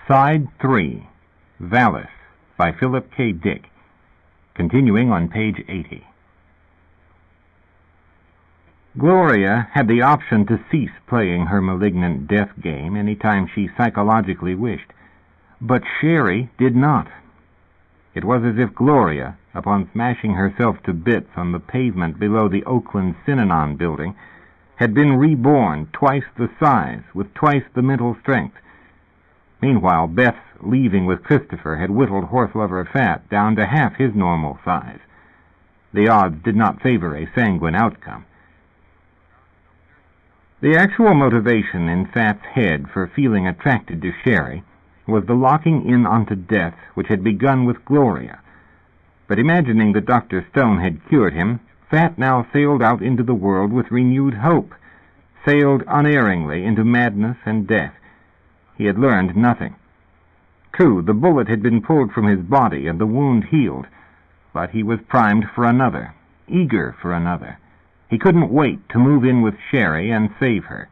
Side 3, Valis, by Philip K. Dick, continuing on page 80. Gloria had the option to cease playing her malignant death game any time she psychologically wished, but Sherry did not. It was as if Gloria, upon smashing herself to bits on the pavement below the Oakland Synanon building, had been reborn twice the size, with twice the mental strength. Meanwhile, Beth's leaving with Christopher had whittled Horselover Fat down to half his normal size. The odds did not favor a sanguine outcome. The actual motivation in Fat's head for feeling attracted to Sherry was the locking in onto death which had begun with Gloria. But imagining that Dr. Stone had cured him, Fat now sailed out into the world with renewed hope, sailed unerringly into madness and death. He had learned nothing. True, the bullet had been pulled from his body and the wound healed, but he was primed for another, eager for another. He couldn't wait to move in with Sherry and save her.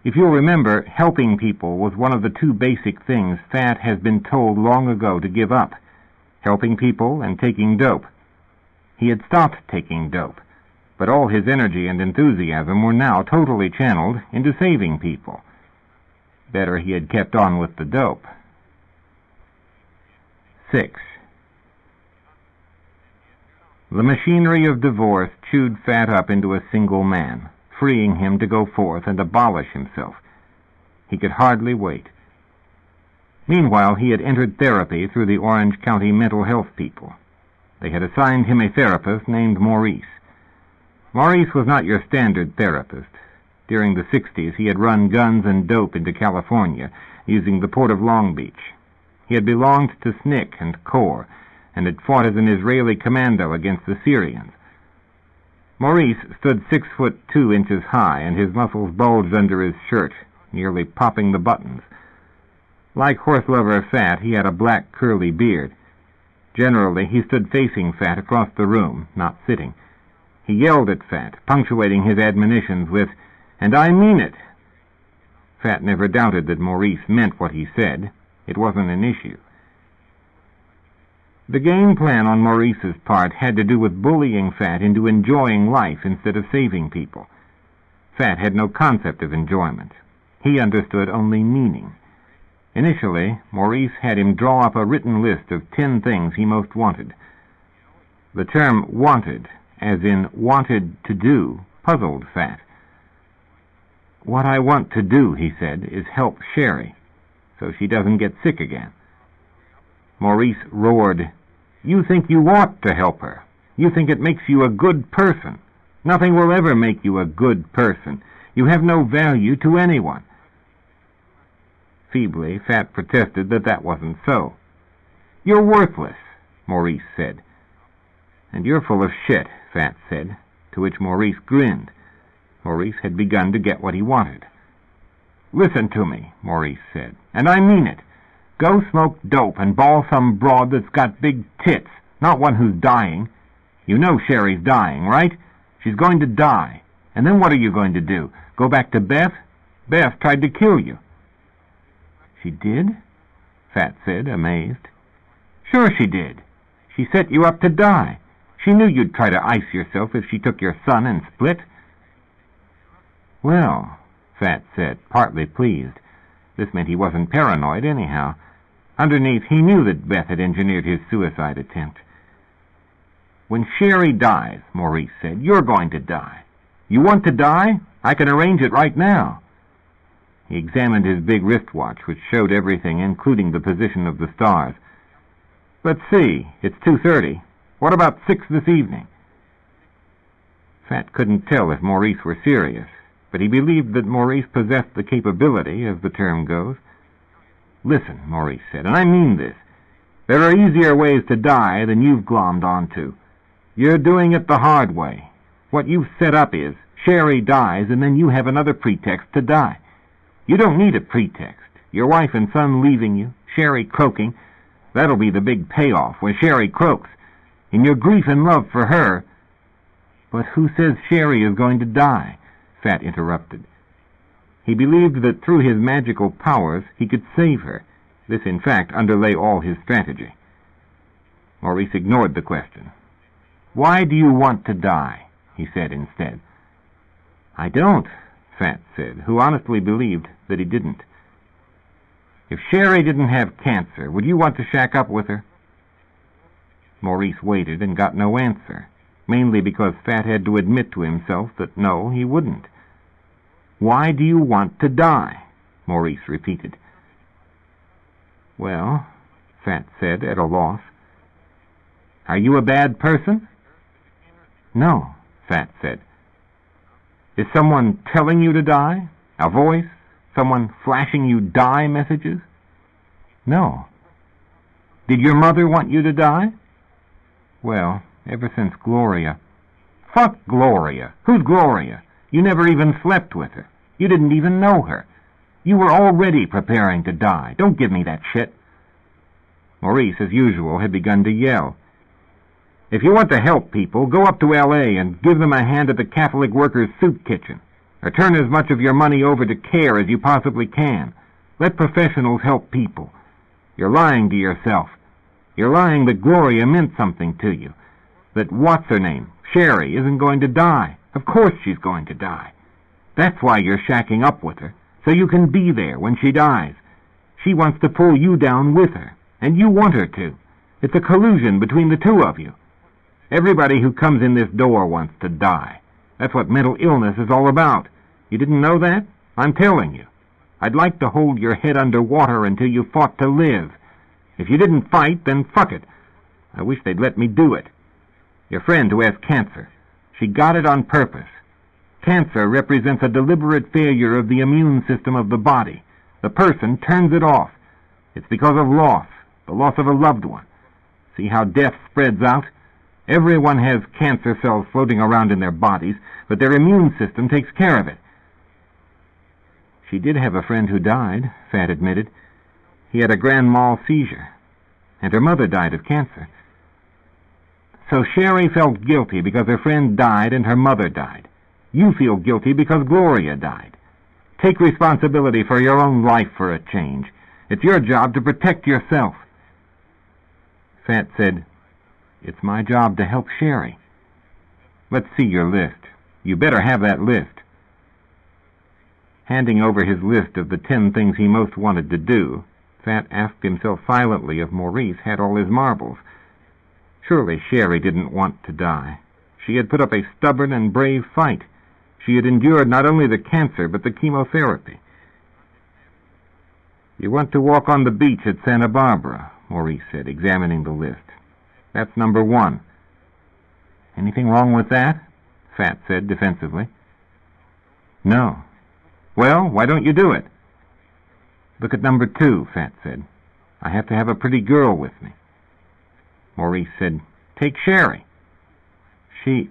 If you'll remember, helping people was one of the two basic things Fat has been told long ago to give up, helping people and taking dope. He had stopped taking dope, but all his energy and enthusiasm were now totally channeled into saving people. Better he had kept on with the dope. 6. The machinery of divorce chewed Fat up into a single man, freeing him to go forth and abolish himself. He could hardly wait. Meanwhile, he had entered therapy through the Orange County mental health people. They had assigned him a therapist named Maurice. Maurice was not your standard therapist. During the 60s, he had run guns and dope into California, using the port of Long Beach. He had belonged to SNCC and CORE, and had fought as an Israeli commando against the Syrians. Maurice stood 6'2" high, and his muscles bulged under his shirt, nearly popping the buttons. Like Horselover Fat, he had a black curly beard. Generally, he stood facing Fat across the room, not sitting. He yelled at Fat, punctuating his admonitions with, "And I mean it." Fat never doubted that Maurice meant what he said. It wasn't an issue. The game plan on Maurice's part had to do with bullying Fat into enjoying life instead of saving people. Fat had no concept of enjoyment. He understood only meaning. Initially, Maurice had him draw up a written list of 10 things he most wanted. The term wanted, as in wanted to do, puzzled Fat. "What I want to do," he said, "is help Sherry, so she doesn't get sick again." Maurice roared, "You think you ought to help her. You think it makes you a good person. Nothing will ever make you a good person. You have no value to anyone." Feebly, Fat protested that that wasn't so. "You're worthless," Maurice said. "And you're full of shit," Fat said, to which Maurice grinned. Maurice had begun to get what he wanted. "Listen to me," Maurice said, "and I mean it. Go smoke dope and ball some broad that's got big tits, not one who's dying. You know Sherry's dying, right? She's going to die. And then what are you going to do? Go back to Beth? Beth tried to kill you." "She did?" Fat said, amazed. "Sure she did. She set you up to die. She knew you'd try to ice yourself if she took your son and split." "Well," Fat said, partly pleased. This meant he wasn't paranoid anyhow. Underneath, he knew that Beth had engineered his suicide attempt. "When Sherry dies," Maurice said, "you're going to die. You want to die? I can arrange it right now." He examined his big wristwatch, which showed everything, including the position of the stars. "Let's see, it's 2:30. What about 6 this evening?" Fat couldn't tell if Maurice were serious, but he believed that Maurice possessed the capability, as the term goes. "Listen," Maurice said, "and I mean this. There are easier ways to die than you've glommed onto. You're doing it the hard way. What you've set up is, Sherry dies, and then you have another pretext to die. You don't need a pretext. Your wife and son leaving you, Sherry croaking, that'll be the big payoff when Sherry croaks. In your grief and love for her—" "But who says Sherry is going to die?" Fat interrupted. He believed that through his magical powers he could save her. This, in fact, underlay all his strategy. Maurice ignored the question. "Why do you want to die?" he said instead. "I don't," Fat said, who honestly believed that he didn't. "If Sherry didn't have cancer, would you want to shack up with her?" Maurice waited and got no answer, mainly because Fat had to admit to himself that no, he wouldn't. "Why do you want to die?" Maurice repeated. "Well," Fat said, at a loss. "Are you a bad person?" "No," Fat said. "Is someone telling you to die? A voice? Someone flashing you die messages?" "No." "Did your mother want you to die?" "Well, ever since Gloria." "Fuck Gloria. Who's Gloria? You never even slept with her. You didn't even know her. You were already preparing to die. Don't give me that shit." Maurice, as usual, had begun to yell. "If you want to help people, go up to L.A. and give them a hand at the Catholic Workers' Soup Kitchen, or turn as much of your money over to CARE as you possibly can. Let professionals help people. You're lying to yourself. You're lying that Gloria meant something to you, that what's-her-name, Sherry, isn't going to die. Of course she's going to die. That's why you're shacking up with her, so you can be there when she dies. She wants to pull you down with her, and you want her to. It's a collusion between the two of you. Everybody who comes in this door wants to die. That's what mental illness is all about. You didn't know that? I'm telling you. I'd like to hold your head under water until you fought to live. If you didn't fight, then fuck it. I wish they'd let me do it. Your friend who has cancer, she got it on purpose. Cancer represents a deliberate failure of the immune system of the body. The person turns it off. It's because of loss, the loss of a loved one. See how death spreads out? Everyone has cancer cells floating around in their bodies, but their immune system takes care of it. She did have a friend who died, Fat admitted. He had a grand mal seizure, and her mother died of cancer. So Sherry felt guilty because her friend died and her mother died. You feel guilty because Gloria died. Take responsibility for your own life for a change. It's your job to protect yourself. Fat said, "It's my job to help Sherry." "Let's see your list. You better have that list." Handing over his list of the 10 things he most wanted to do, Fat asked himself silently if Maurice had all his marbles. Surely Sherry didn't want to die. She had put up a stubborn and brave fight. She had endured not only the cancer, but the chemotherapy. "You want to walk on the beach at Santa Barbara," Maurice said, examining the list. "That's number 1. "Anything wrong with that?" Fat said defensively. "No." "Well, why don't you do it?" "Look at number 2, Fat said. "I have to have a pretty girl with me." Maurice said, "Take Sherry." He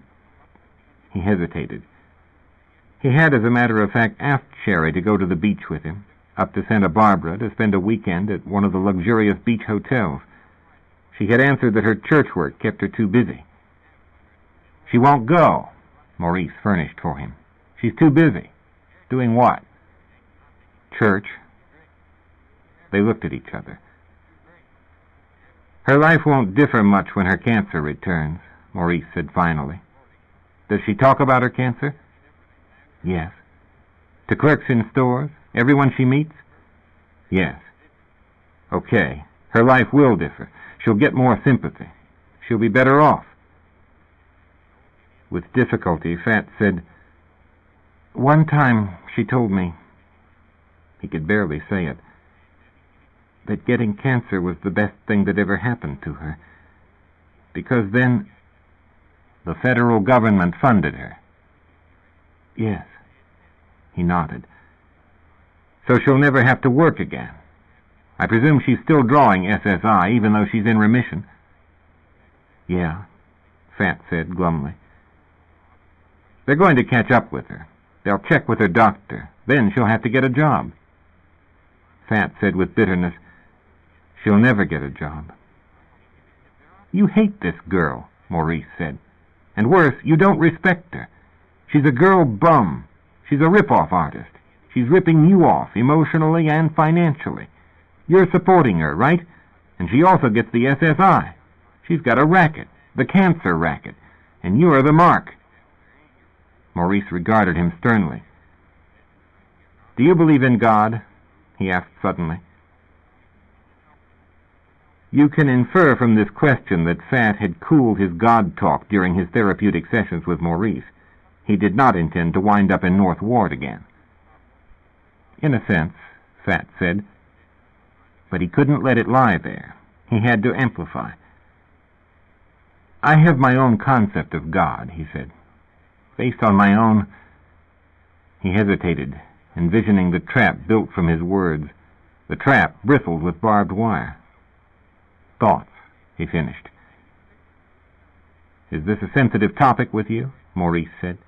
hesitated. He had, as a matter of fact, asked Sherry to go to the beach with him, up to Santa Barbara to spend a weekend at one of the luxurious beach hotels. She had answered that her church work kept her too busy. "She won't go," Maurice furnished for him. "She's too busy." "Doing what?" "Church." They looked at each other. "Her life won't differ much when her cancer returns," Maurice said finally. "Does she talk about her cancer?" "Yes." "To clerks in stores? Everyone she meets?" "Yes." "Okay. Her life will differ. She'll get more sympathy. She'll be better off." With difficulty, Fat said, "One time she told me," he could barely say it, "that getting cancer was the best thing that ever happened to her. Because then the federal government funded her." "Yes." He nodded. "So she'll never have to work again. I presume she's still drawing SSI, even though she's in remission." "Yeah," Fat said glumly. "They're going to catch up with her. They'll check with her doctor. Then she'll have to get a job." Fat said with bitterness, "She'll never get a job." "You hate this girl," Maurice said. "And worse, you don't respect her. She's a girl bum. She's a rip-off artist. She's ripping you off, emotionally and financially. You're supporting her, right? And she also gets the SSI. She's got a racket, the cancer racket, and you're the mark. Maurice regarded him sternly. Do you believe in God? He asked suddenly. You can infer from this question that Fat had cooled his God talk during his therapeutic sessions with Maurice. He did not intend to wind up in North Ward again. In a sense, Fat said, but he couldn't let it lie there. He had to amplify. I have my own concept of God, he said. Based on my own... He hesitated, envisioning the trap built from his words. The trap bristled with barbed wire. Thoughts, he finished. Is this a sensitive topic with you? Maurice said.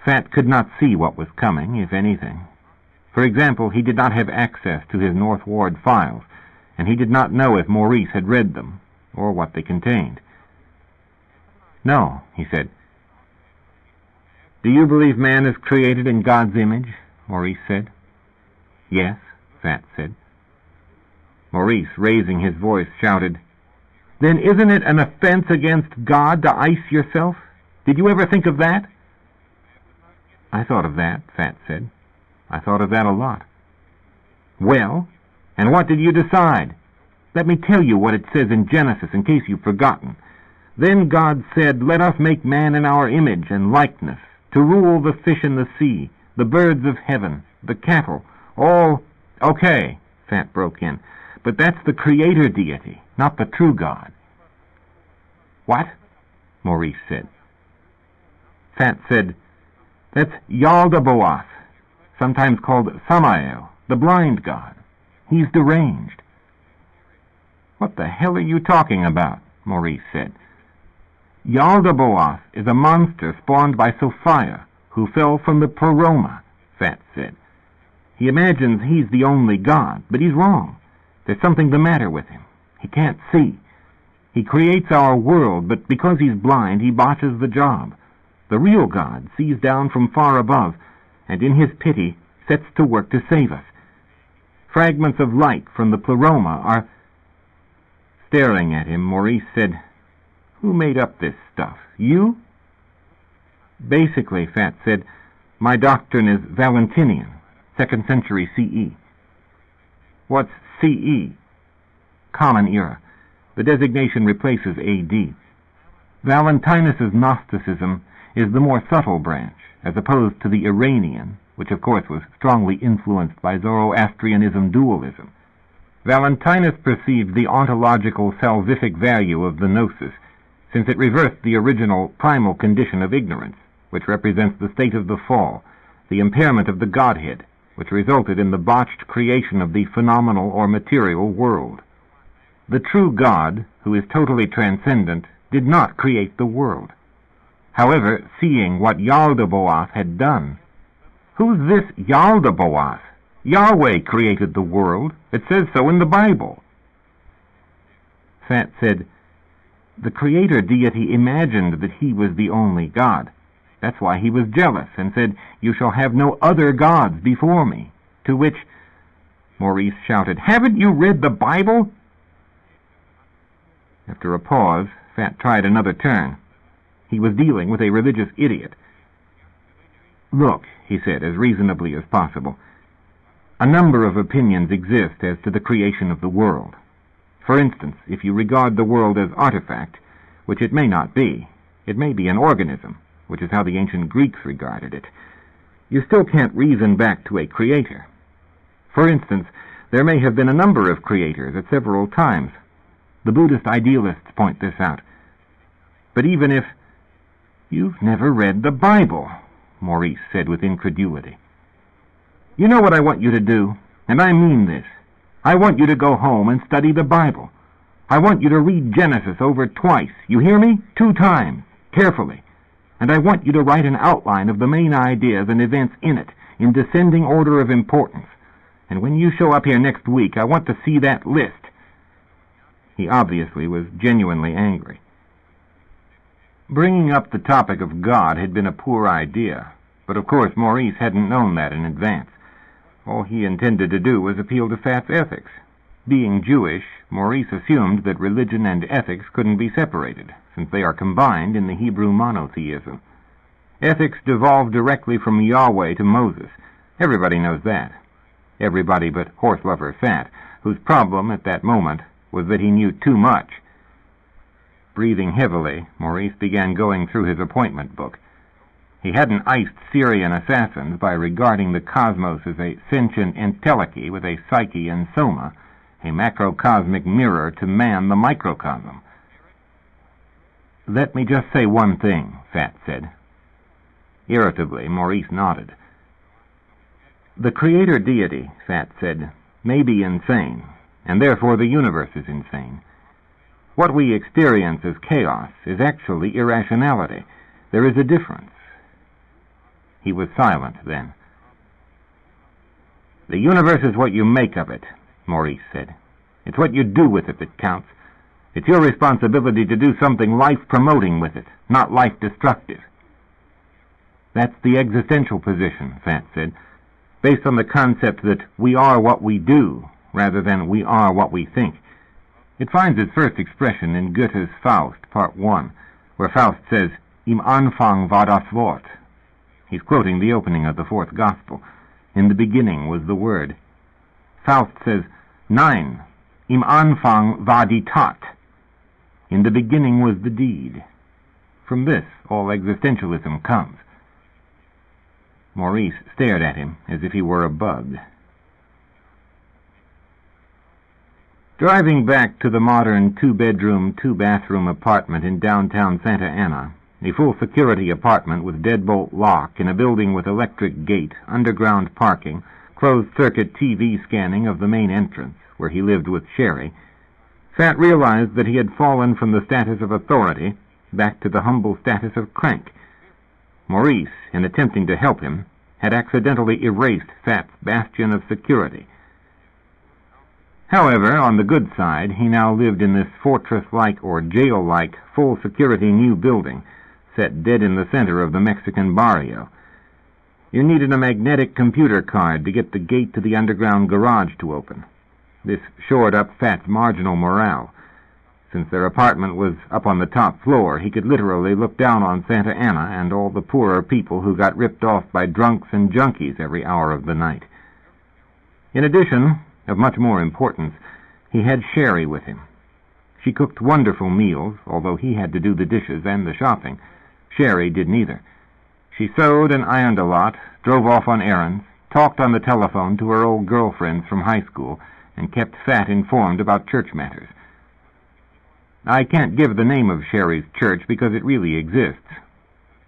Fat could not see what was coming, if anything. For example, he did not have access to his North Ward files, and he did not know if Maurice had read them, or what they contained. No, he said. Do you believe man is created in God's image? Maurice said. Yes, Fat said. Maurice, raising his voice, shouted, Then isn't it an offense against God to ice yourself? Did you ever think of that? I thought of that, Fat said. I thought of that a lot. Well, and what did you decide? Let me tell you what it says in Genesis, in case you've forgotten. Then God said, Let us make man in our image and likeness, to rule the fish in the sea, the birds of heaven, the cattle, all... Okay, Fat broke in. But that's the creator deity, not the true God. What? Maurice said. Fat said, That's Yaldabaoth, sometimes called Samael, the blind god. He's deranged. What the hell are you talking about? Maurice said. Yaldabaoth is a monster spawned by Sophia, who fell from the Pleroma, Fat said. He imagines he's the only god, but he's wrong. There's something the matter with him. He can't see. He creates our world, but because he's blind, he botches the job. The real God sees down from far above, and in his pity sets to work to save us. Fragments of light from the Pleroma are... Staring at him, Maurice said, Who made up this stuff? You? Basically, Fat said, my doctrine is Valentinian, 2nd century CE. What's CE? Common Era. The designation replaces AD. Valentinus's Gnosticism is the more subtle branch, as opposed to the Iranian, which of course was strongly influenced by Zoroastrianism dualism. Valentinus perceived the ontological salvific value of the gnosis, since it reversed the original primal condition of ignorance, which represents the state of the fall, the impairment of the Godhead, which resulted in the botched creation of the phenomenal or material world. The true God, who is totally transcendent, did not create the world. However, seeing what Yaldabaoth had done... Who's this Yaldabaoth? Yahweh created the world. It says so in the Bible. Fat said, The creator deity imagined that he was the only God. That's why he was jealous and said, You shall have no other gods before me. To which Maurice shouted, Haven't you read the Bible? After a pause, Fat tried another turn. He was dealing with a religious idiot. Look, he said, as reasonably as possible, a number of opinions exist as to the creation of the world. For instance, if you regard the world as artifact, which it may not be, it may be an organism, which is how the ancient Greeks regarded it, you still can't reason back to a creator. For instance, there may have been a number of creators at several times. The Buddhist idealists point this out. But even if... You've never read the Bible, Maurice said with incredulity. You know what I want you to do, and I mean this. I want you to go home and study the Bible. I want you to read Genesis over twice. You hear me? 2 times, carefully. And I want you to write an outline of the main ideas and events in it, in descending order of importance. And when you show up here next week, I want to see that list. He obviously was genuinely angry. Bringing up the topic of God had been a poor idea. But of course Maurice hadn't known that in advance. All he intended to do was appeal to Fat's ethics. Being Jewish, Maurice assumed that religion and ethics couldn't be separated, since they are combined in the Hebrew monotheism. Ethics devolved directly from Yahweh to Moses. Everybody knows that. Everybody but Horselover Fat, whose problem at that moment was that he knew too much. Breathing heavily, Maurice began going through his appointment book. He hadn't iced Syrian assassins by regarding the cosmos as a sentient entelechy with a psyche and soma, a macrocosmic mirror to man the microcosm. "Let me just say one thing," Fat said. Irritably, Maurice nodded. "The creator deity," Fat said, "may be insane, and therefore the universe is insane. What we experience as chaos is actually irrationality. There is a difference." He was silent then. "The universe is what you make of it," Maurice said. "It's what you do with it that counts. It's your responsibility to do something life-promoting with it, not life-destructive." "That's the existential position," Fat said, "based on the concept that we are what we do, rather than we are what we think. It finds its first expression in Goethe's Faust, Part 1, where Faust says, "Im Anfang war das Wort." He's quoting the opening of the fourth Gospel. "In the beginning was the Word." Faust says, "Nein, im Anfang war die Tat." In the beginning was the deed. From this, all existentialism comes. Maurice stared at him as if he were a bug. Driving back to the modern 2-bedroom, 2-bathroom apartment in downtown Santa Ana, a full-security apartment with deadbolt lock in a building with electric gate, underground parking, closed-circuit TV scanning of the main entrance, where he lived with Sherry, Fat realized that he had fallen from the status of authority back to the humble status of crank. Maurice, in attempting to help him, had accidentally erased Fat's bastion of security. However, on the good side, he now lived in this fortress-like or jail-like full-security new building, set dead in the center of the Mexican barrio. You needed a magnetic computer card to get the gate to the underground garage to open. This shored up Fat's marginal morale. Since their apartment was up on the top floor, he could literally look down on Santa Ana and all the poorer people who got ripped off by drunks and junkies every hour of the night. In addition, of much more importance, he had Sherry with him. She cooked wonderful meals, although he had to do the dishes and the shopping. Sherry did neither. She sewed and ironed a lot, drove off on errands, talked on the telephone to her old girlfriends from high school, and kept Fat informed about church matters. I can't give the name of Sherry's church because it really exists.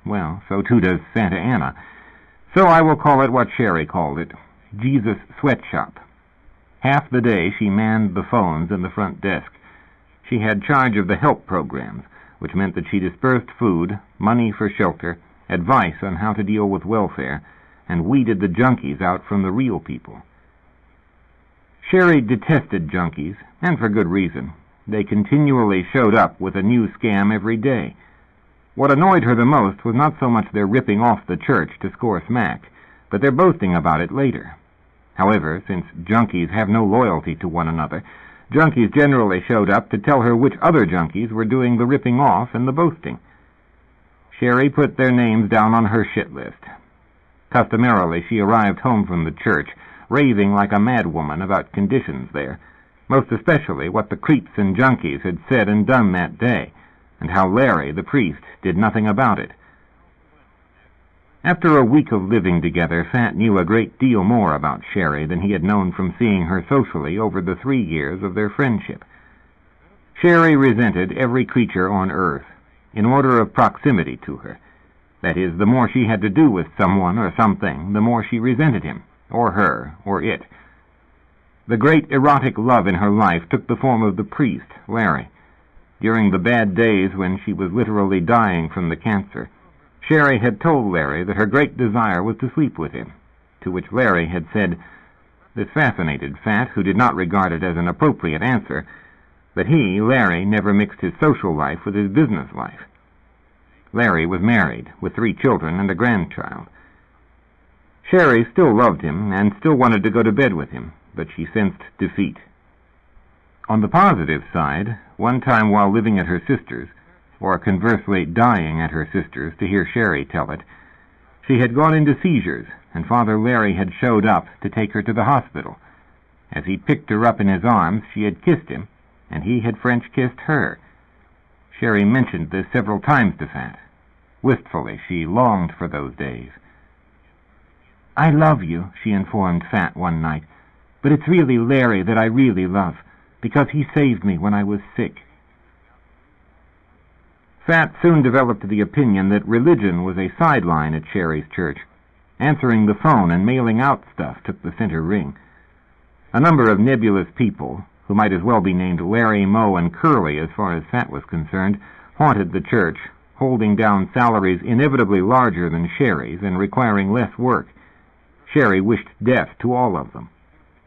Well, so too does Santa Ana. So I will call it what Sherry called it, Jesus Sweatshop. Half the day she manned the phones in the front desk. She had charge of the help programs, which meant that she dispersed food, money for shelter, advice on how to deal with welfare, and weeded the junkies out from the real people. Sherry detested junkies, and for good reason. They continually showed up with a new scam every day. What annoyed her the most was not so much their ripping off the church to score smack, but their boasting about it later. However, since junkies have no loyalty to one another, junkies generally showed up to tell her which other junkies were doing the ripping off and the boasting. Sherry put their names down on her shit list. Customarily, she arrived home from the church, raving like a madwoman about conditions there, most especially what the creeps and junkies had said and done that day, and how Larry, the priest, did nothing about it. After a week of living together, Fat knew a great deal more about Sherry than he had known from seeing her socially over the 3 years of their friendship. Sherry resented every creature on earth, in order of proximity to her. That is, the more she had to do with someone or something, the more she resented him, or her, or it. The great erotic love in her life took the form of the priest, Larry. During the bad days when she was literally dying from the cancer, Sherry had told Larry that her great desire was to sleep with him, to which Larry had said, this fascinated Fat, who did not regard it as an appropriate answer, that he, Larry, never mixed his social life with his business life. Larry was married, with 3 children and a grandchild. Sherry still loved him and still wanted to go to bed with him, but she sensed defeat. On the positive side, one time while living at her sister's, or conversely dying at her sister's, to hear Sherry tell it, she had gone into seizures, and Father Larry had showed up to take her to the hospital. As he picked her up in his arms, she had kissed him, and he had French kissed her. Sherry mentioned this several times to Fat. Wistfully, she longed for those days. "I love you," she informed Fat one night, "but it's really Larry that I really love, because he saved me when I was sick." Fat soon developed the opinion that religion was a sideline at Sherry's church. Answering the phone and mailing out stuff took the center ring. A number of nebulous people, who might as well be named Larry, Moe, and Curly as far as Fat was concerned, haunted the church, holding down salaries inevitably larger than Sherry's and requiring less work. Sherry wished death to all of them.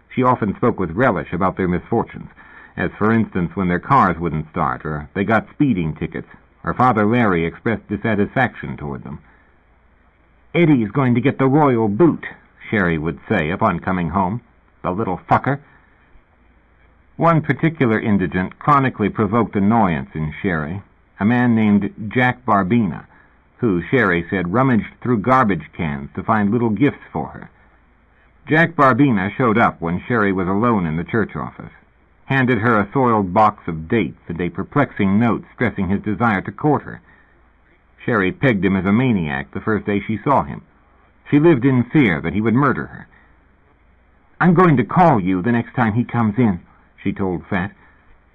She often spoke with relish about their misfortunes, as for instance when their cars wouldn't start, or they got speeding tickets, or Father Larry expressed dissatisfaction toward them. "Eddie's going to get the royal boot," Sherry would say upon coming home. "The little fucker." One particular indigent chronically provoked annoyance in Sherry, a man named Jack Barbina, who, Sherry said, rummaged through garbage cans to find little gifts for her. Jack Barbina showed up when Sherry was alone in the church office, handed her a soiled box of dates and a perplexing note stressing his desire to court her. Sherry pegged him as a maniac the first day she saw him. She lived in fear that he would murder her. "I'm going to call you the next time he comes in," she told Fat.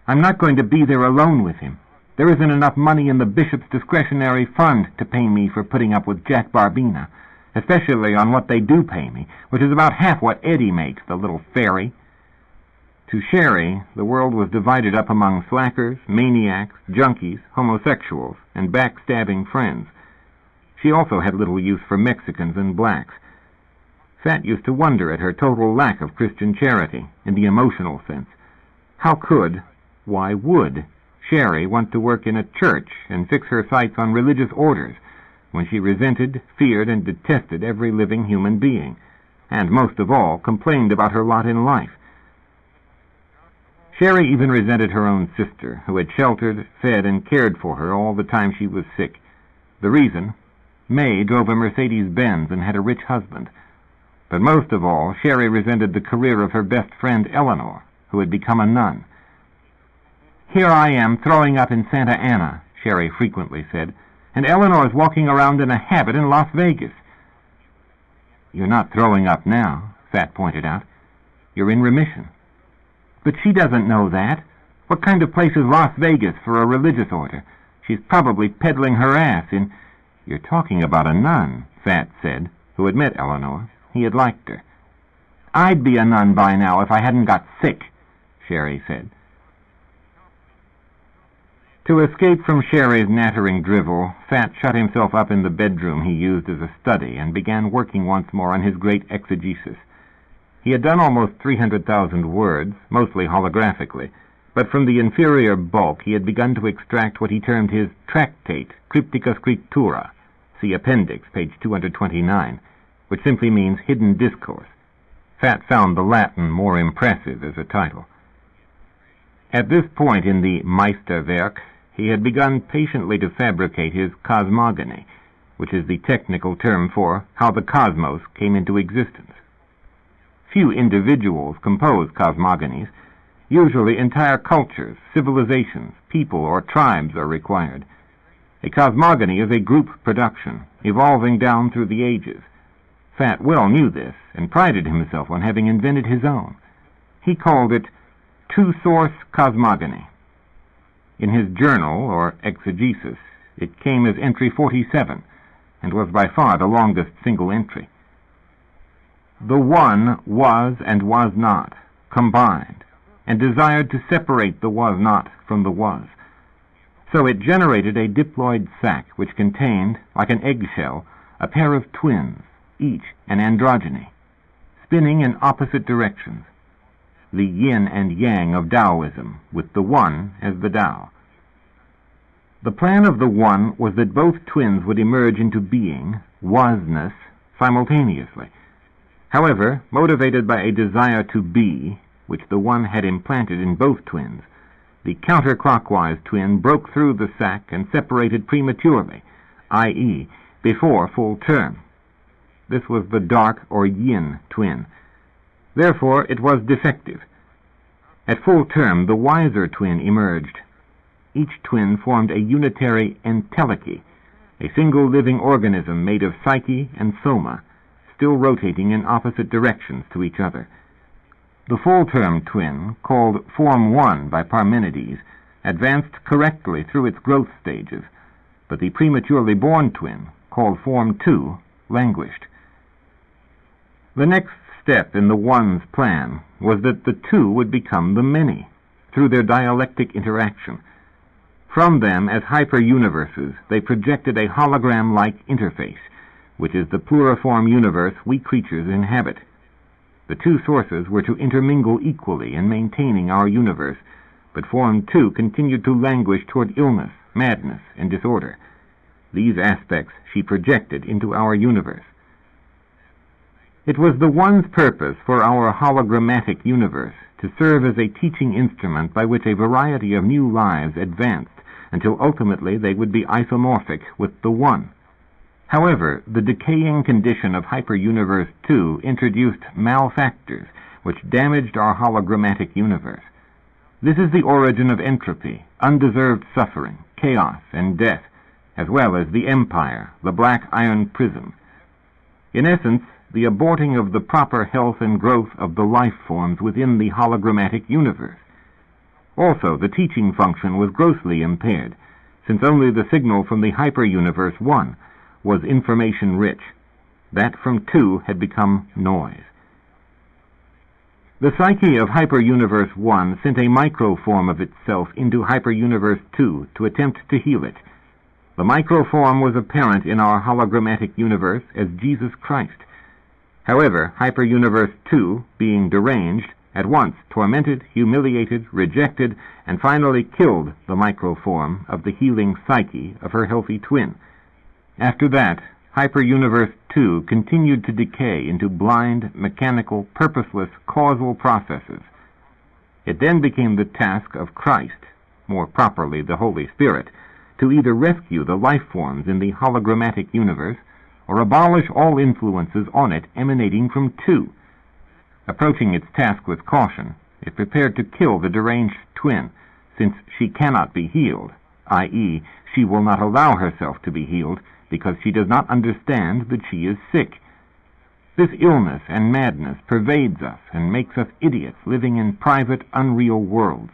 "I'm not going to be there alone with him. There isn't enough money in the bishop's discretionary fund to pay me for putting up with Jack Barbina, especially on what they do pay me, which is about half what Eddie makes, the little fairy." To Sherry, the world was divided up among slackers, maniacs, junkies, homosexuals, and backstabbing friends. She also had little use for Mexicans and blacks. Fat used to wonder at her total lack of Christian charity, in the emotional sense. How could, why would, Sherry want to work in a church and fix her sights on religious orders when she resented, feared, and detested every living human being, and most of all complained about her lot in life? Sherry even resented her own sister, who had sheltered, fed, and cared for her all the time she was sick. The reason? May drove a Mercedes-Benz and had a rich husband. But most of all, Sherry resented the career of her best friend Eleanor, who had become a nun. "Here I am throwing up in Santa Ana," Sherry frequently said, "and Eleanor's walking around in a habit in Las Vegas." "You're not throwing up now," Fat pointed out. "You're in remission." "But she doesn't know that. What kind of place is Las Vegas for a religious order? She's probably peddling her ass in—" "You're talking about a nun," Fat said, who had met Eleanor. He had liked her. "I'd be a nun by now if I hadn't got sick," Sherry said. To escape from Sherry's nattering drivel, Fat shut himself up in the bedroom he used as a study and began working once more on his great exegesis. He had done almost 300,000 words, mostly holographically, but from the inferior bulk he had begun to extract what he termed his tractate, Cryptica Scriptura, see Appendix, page 229, which simply means hidden discourse. Fat found the Latin more impressive as a title. At this point in the Meisterwerk, he had begun patiently to fabricate his cosmogony, which is the technical term for how the cosmos came into existence. Few individuals compose cosmogonies. Usually entire cultures, civilizations, people, or tribes are required. A cosmogony is a group production, evolving down through the ages. Fat well knew this, and prided himself on having invented his own. He called it two-source cosmogony. In his journal, or exegesis, it came as entry 47, and was by far the longest single entry. The one was and was not, combined, and desired to separate the was not from the was. So it generated a diploid sac which contained, like an eggshell, a pair of twins, each an androgyny, spinning in opposite directions, the yin and yang of Taoism, with the one as the Tao. The plan of the one was that both twins would emerge into being, wasness, simultaneously, However, motivated by a desire to be, which the one had implanted in both twins, the counterclockwise twin broke through the sac and separated prematurely, i.e., before full term. This was the dark or yin twin. Therefore, it was defective. At full term, the wiser twin emerged. Each twin formed a unitary entelechy, a single living organism made of psyche and soma, still rotating in opposite directions to each other. The full-term twin, called Form 1 by Parmenides, advanced correctly through its growth stages, but the prematurely born twin, called Form 2, languished. The next step in the One's plan was that the two would become the many, through their dialectic interaction. From them, as hyper-universes, they projected a hologram-like interface, which is the pluriform universe we creatures inhabit. The two sources were to intermingle equally in maintaining our universe, but Form 2 continued to languish toward illness, madness, and disorder. These aspects she projected into our universe. It was the One's purpose for our hologrammatic universe to serve as a teaching instrument by which a variety of new lives advanced until ultimately they would be isomorphic with the One. However, the decaying condition of Hyperuniverse 2 introduced malfactors which damaged our hologrammatic universe. This is the origin of entropy, undeserved suffering, chaos, and death, as well as the empire, the black iron prism. In essence, the aborting of the proper health and growth of the life forms within the hologrammatic universe. Also, the teaching function was grossly impaired, since only the signal from the Hyperuniverse 1 was information-rich. That from 2 had become noise. The psyche of Hyperuniverse 1 sent a microform of itself into Hyperuniverse 2 to attempt to heal it. The microform was apparent in our hologrammatic universe as Jesus Christ. However, Hyperuniverse 2, being deranged, at once tormented, humiliated, rejected, and finally killed the microform of the healing psyche of her healthy twin. After that, Hyperuniverse 2 continued to decay into blind, mechanical, purposeless, causal processes. It then became the task of Christ, more properly the Holy Spirit, to either rescue the life forms in the hologrammatic universe or abolish all influences on it emanating from 2. Approaching its task with caution, it prepared to kill the deranged twin, since she cannot be healed, i.e., she will not allow herself to be healed, because she does not understand that she is sick. This illness and madness pervades us and makes us idiots living in private, unreal worlds.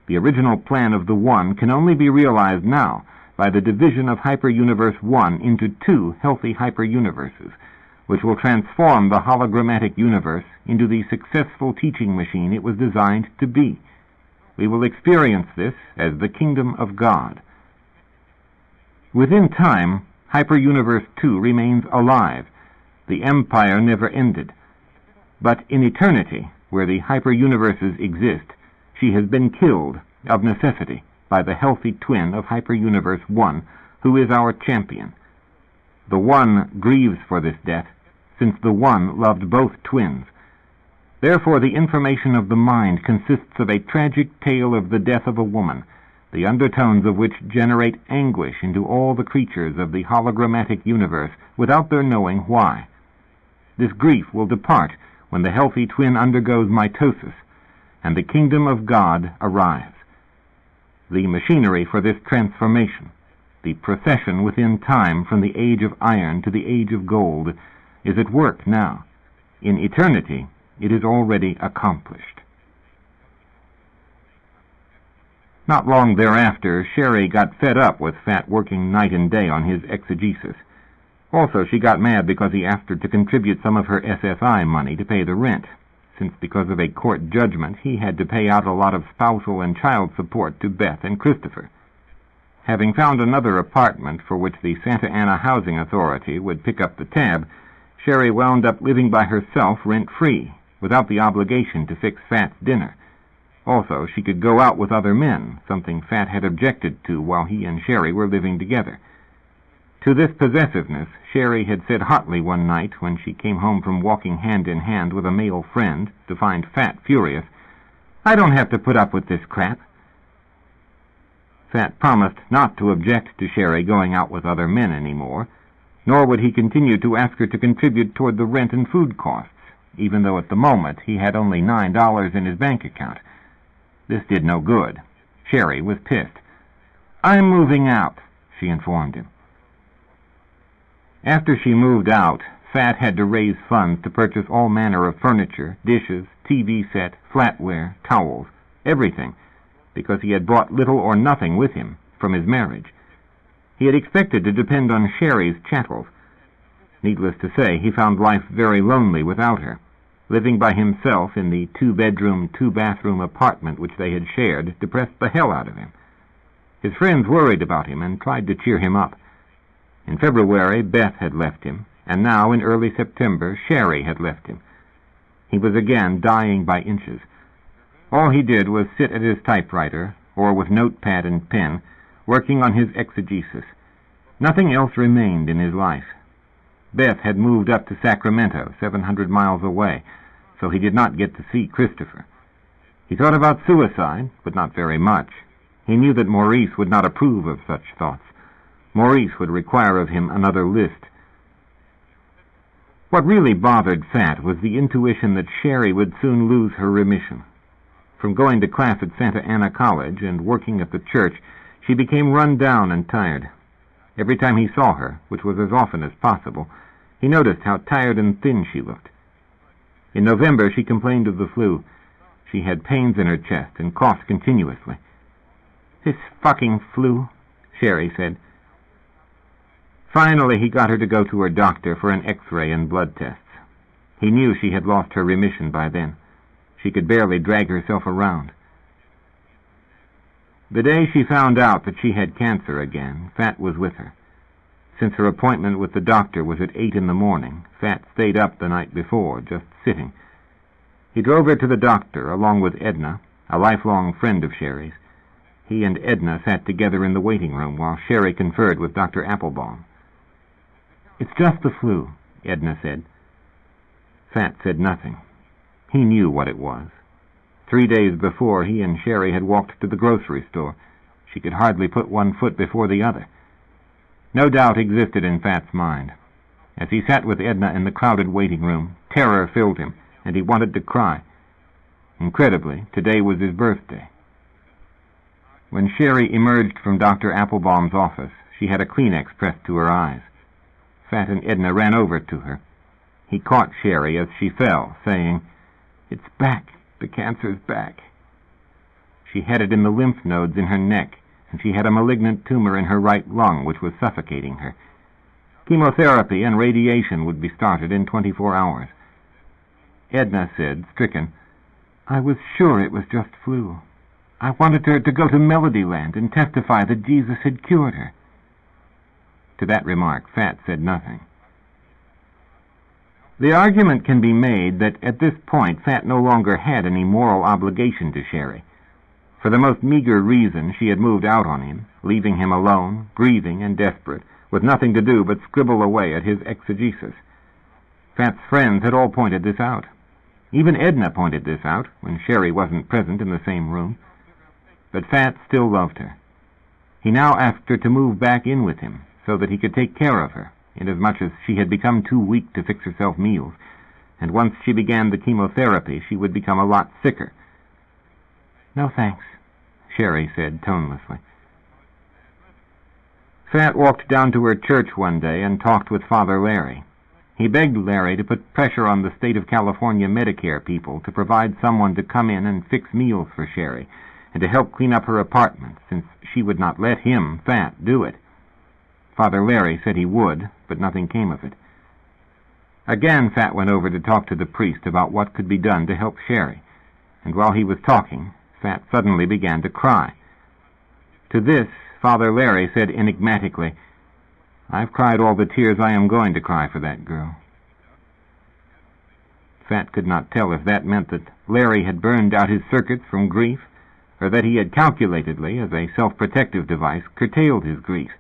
The original plan of the One can only be realized now by the division of Hyperuniverse 1 into 2 healthy hyperuniverses, which will transform the hologrammatic universe into the successful teaching machine it was designed to be. We will experience this as the kingdom of God. Within time, Hyperuniverse 2 remains alive. The empire never ended. But in eternity, where the hyperuniverses exist, she has been killed, of necessity, by the healthy twin of Hyperuniverse 1, who is our champion. The One grieves for this death, since the One loved both twins. Therefore, the information of the mind consists of a tragic tale of the death of a woman, the undertones of which generate anguish into all the creatures of the hologrammatic universe without their knowing why. This grief will depart when the healthy twin undergoes mitosis, and the kingdom of God arrives. The machinery for this transformation, the procession within time from the age of iron to the age of gold, is at work now. In eternity, it is already accomplished. Not long thereafter, Sherry got fed up with Fat working night and day on his exegesis. Also, she got mad because he asked her to contribute some of her SSI money to pay the rent, since because of a court judgment he had to pay out a lot of spousal and child support to Beth and Christopher. Having found another apartment for which the Santa Ana Housing Authority would pick up the tab, Sherry wound up living by herself rent-free, without the obligation to fix Fat's dinner. Also, she could go out with other men, something Fat had objected to while he and Sherry were living together. To this possessiveness, Sherry had said hotly one night when she came home from walking hand in hand with a male friend to find Fat furious, "I don't have to put up with this crap." Fat promised not to object to Sherry going out with other men anymore, nor would he continue to ask her to contribute toward the rent and food costs, even though at the moment he had only $9 in his bank account. This did no good. Sherry was pissed. "I'm moving out," she informed him. After she moved out, Fat had to raise funds to purchase all manner of furniture, dishes, TV set, flatware, towels, everything, because he had brought little or nothing with him from his marriage. He had expected to depend on Sherry's chattels. Needless to say, he found life very lonely without her. Living by himself in the 2-bedroom, 2-bathroom apartment which they had shared depressed the hell out of him. His friends worried about him and tried to cheer him up. In February, Beth had left him, and now in early September, Sherry had left him. He was again dying by inches. All he did was sit at his typewriter, or with notepad and pen, working on his exegesis. Nothing else remained in his life. Beth had moved up to Sacramento, 700 miles away, so he did not get to see Christopher. He thought about suicide, but not very much. He knew that Maurice would not approve of such thoughts. Maurice would require of him another list. What really bothered Fat was the intuition that Sherry would soon lose her remission. From going to class at Santa Ana College and working at the church, she became run down and tired. Every time he saw her, which was as often as possible, he noticed how tired and thin she looked. In November, she complained of the flu. She had pains in her chest and coughed continuously. "This fucking flu," Sherry said. Finally, he got her to go to her doctor for an X-ray and blood tests. He knew she had lost her remission by then. She could barely drag herself around. The day she found out that she had cancer again, Fat was with her. Since her appointment with the doctor was at 8 in the morning, Fat stayed up the night before, just sitting. He drove her to the doctor, along with Edna, a lifelong friend of Sherry's. He and Edna sat together in the waiting room while Sherry conferred with Dr. Applebaum. "It's just the flu," Edna said. Fat said nothing. He knew what it was. 3 days before, he and Sherry had walked to the grocery store. She could hardly put one foot before the other. No doubt existed in Fat's mind. As he sat with Edna in the crowded waiting room, terror filled him, and he wanted to cry. Incredibly, today was his birthday. When Sherry emerged from Dr. Applebaum's office, she had a Kleenex pressed to her eyes. Fat and Edna ran over to her. He caught Sherry as she fell, saying, "It's back. The cancer's back." She had it in the lymph nodes in her neck, and she had a malignant tumor in her right lung which was suffocating her. Chemotherapy and radiation would be started in 24 hours. Edna said, stricken, "I was sure it was just flu. I wanted her to go to Melodyland and testify that Jesus had cured her." To that remark, Fat said nothing. The argument can be made that at this point Fat no longer had any moral obligation to Sherry. For the most meager reason, she had moved out on him, leaving him alone, grieving and desperate, with nothing to do but scribble away at his exegesis. Fat's friends had all pointed this out. Even Edna pointed this out when Sherry wasn't present in the same room. But Fat still loved her. He now asked her to move back in with him so that he could take care of her, inasmuch as she had become too weak to fix herself meals, and once she began the chemotherapy she would become a lot sicker. "No thanks," Sherry said tonelessly. Fat walked down to her church one day and talked with Father Larry. He begged Larry to put pressure on the state of California Medicare people to provide someone to come in and fix meals for Sherry, and to help clean up her apartment, since she would not let him, Fat, do it. Father Larry said he would, but nothing came of it. Again Fat went over to talk to the priest about what could be done to help Sherry, and while he was talking, Fat suddenly began to cry. To this, Father Larry said enigmatically, "I've cried all the tears I am going to cry for that girl." Fat could not tell if that meant that Larry had burned out his circuits from grief, or that he had calculatedly, as a self-protective device, curtailed his grief.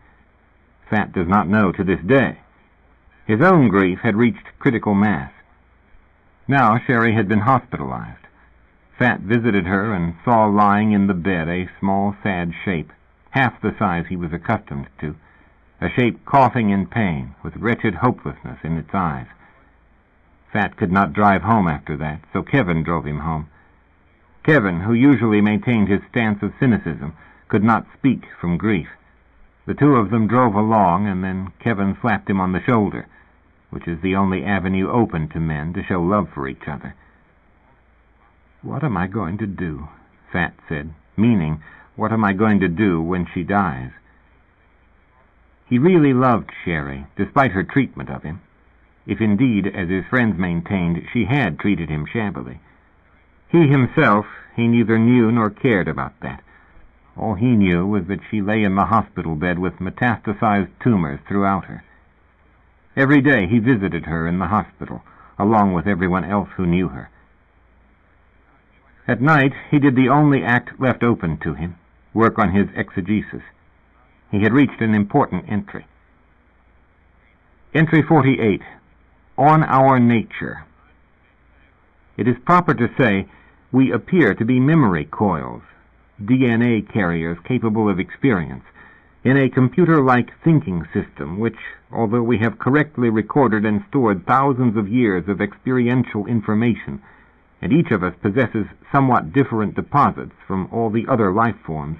Fat does not know to this day. His own grief had reached critical mass. Now Sherry had been hospitalized. Fat visited her and saw lying in the bed a small, sad shape, half the size he was accustomed to, a shape coughing in pain, with wretched hopelessness in its eyes. Fat could not drive home after that, so Kevin drove him home. Kevin, who usually maintained his stance of cynicism, could not speak from grief. The two of them drove along, and then Kevin slapped him on the shoulder, which is the only avenue open to men to show love for each other. "What am I going to do?" Fat said, meaning, what am I going to do when she dies? He really loved Sherry, despite her treatment of him, if indeed, as his friends maintained, she had treated him shabbily. He himself, he neither knew nor cared about that. All he knew was that she lay in the hospital bed with metastasized tumors throughout her. Every day he visited her in the hospital, along with everyone else who knew her. At night he did the only act left open to him, work on his exegesis. He had reached an important entry. Entry 48, On Our Nature. It is proper to say, we appear to be memory coils, DNA carriers capable of experience, in a computer-like thinking system which, although we have correctly recorded and stored thousands of years of experiential information, and each of us possesses somewhat different deposits from all the other life forms,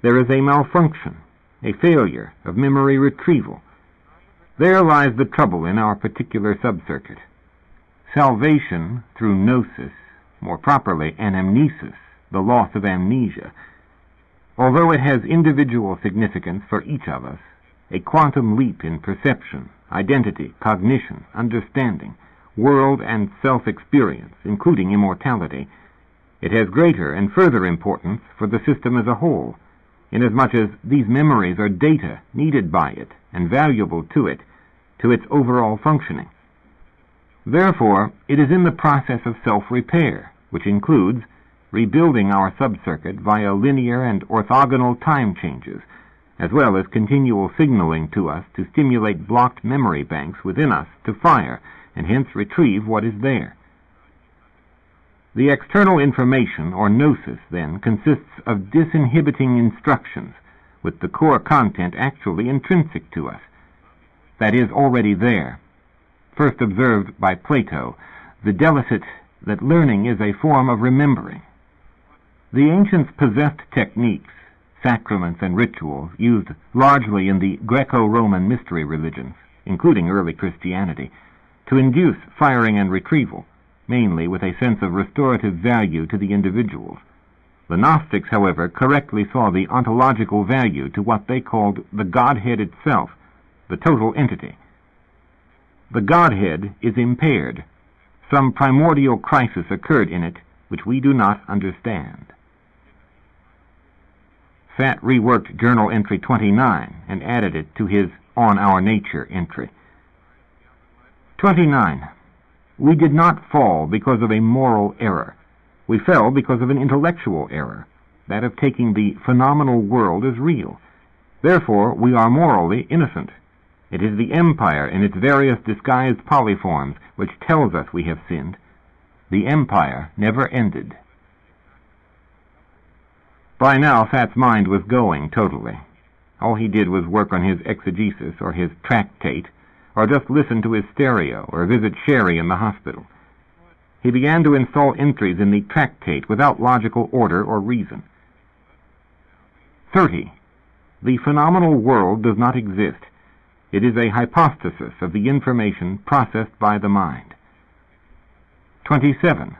there is a malfunction, a failure of memory retrieval. There lies the trouble in our particular subcircuit. Salvation through gnosis, more properly anamnesis, the loss of amnesia, although it has individual significance for each of us, a quantum leap in perception, identity, cognition, understanding, world and self-experience, including immortality, it has greater and further importance for the system as a whole, inasmuch as these memories are data needed by it and valuable to it, to its overall functioning. Therefore, it is in the process of self-repair, which includes rebuilding our subcircuit via linear and orthogonal time changes, as well as continual signaling to us to stimulate blocked memory banks within us to fire, and hence retrieve what is there. The external information, or gnosis, then, consists of disinhibiting instructions, with the core content actually intrinsic to us. That is, already there. First observed by Plato, viz. That learning is a form of remembering. The ancients possessed techniques, sacraments and rituals used largely in the Greco-Roman mystery religions, including early Christianity, to induce firing and retrieval, mainly with a sense of restorative value to the individuals. The Gnostics, however, correctly saw the ontological value to what they called the Godhead itself, the total entity. The Godhead is impaired. Some primordial crisis occurred in it which we do not understand. Fat reworked journal entry 29 and added it to his On Our Nature entry. 29. We did not fall because of a moral error. We fell because of an intellectual error, that of taking the phenomenal world as real. Therefore, we are morally innocent. It is the empire in its various disguised polyforms which tells us we have sinned. The empire never ended. By now, Fat's mind was going totally. All he did was work on his exegesis or his tractate, or just listen to his stereo or visit Sherry in the hospital. He began to install entries in the tractate without logical order or reason. 30. The phenomenal world does not exist. It is a hypostasis of the information processed by the mind. 27.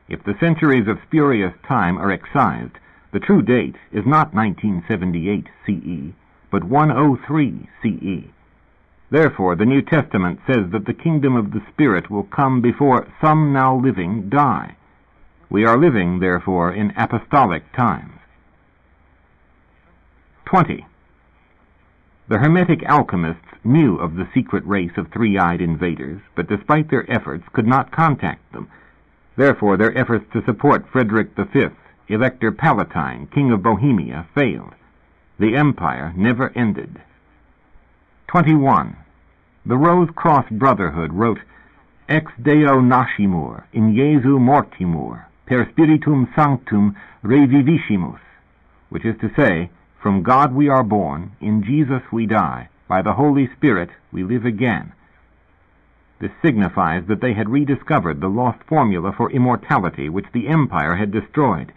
If the centuries of spurious time are excised, the true date is not 1978 CE, but 103 CE. Therefore, the New Testament says that the kingdom of the Spirit will come before some now living die. We are living, therefore, in apostolic times. 20. The Hermetic alchemists knew of the secret race of three-eyed invaders, but despite their efforts could not contact them. Therefore, their efforts to support Frederick V, Elector Palatine, King of Bohemia, failed. The empire never ended. 21. The Rose-Cross Brotherhood wrote, Ex Deo nascimur, in Jesu mortimur, per Spiritum Sanctum reviviscimus, which is to say, from God we are born, in Jesus we die, by the Holy Spirit we live again. This signifies that they had rediscovered the lost formula for immortality which the Empire had destroyed.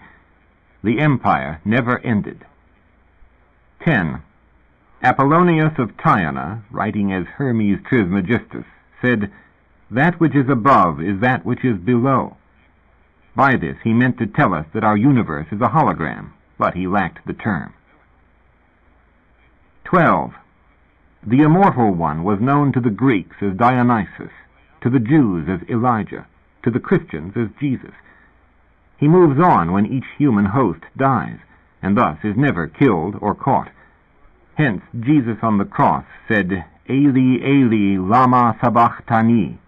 The Empire never ended. 10. Apollonius of Tyana, writing as Hermes Trismegistus, said, That which is above is that which is below. By this he meant to tell us that our universe is a hologram, but he lacked the term. 12. The Immortal One was known to the Greeks as Dionysus, to the Jews as Elijah, to the Christians as Jesus. He moves on when each human host dies, and thus is never killed or caught. Hence, Jesus on the cross said, Eli, Eli, lama sabachthani,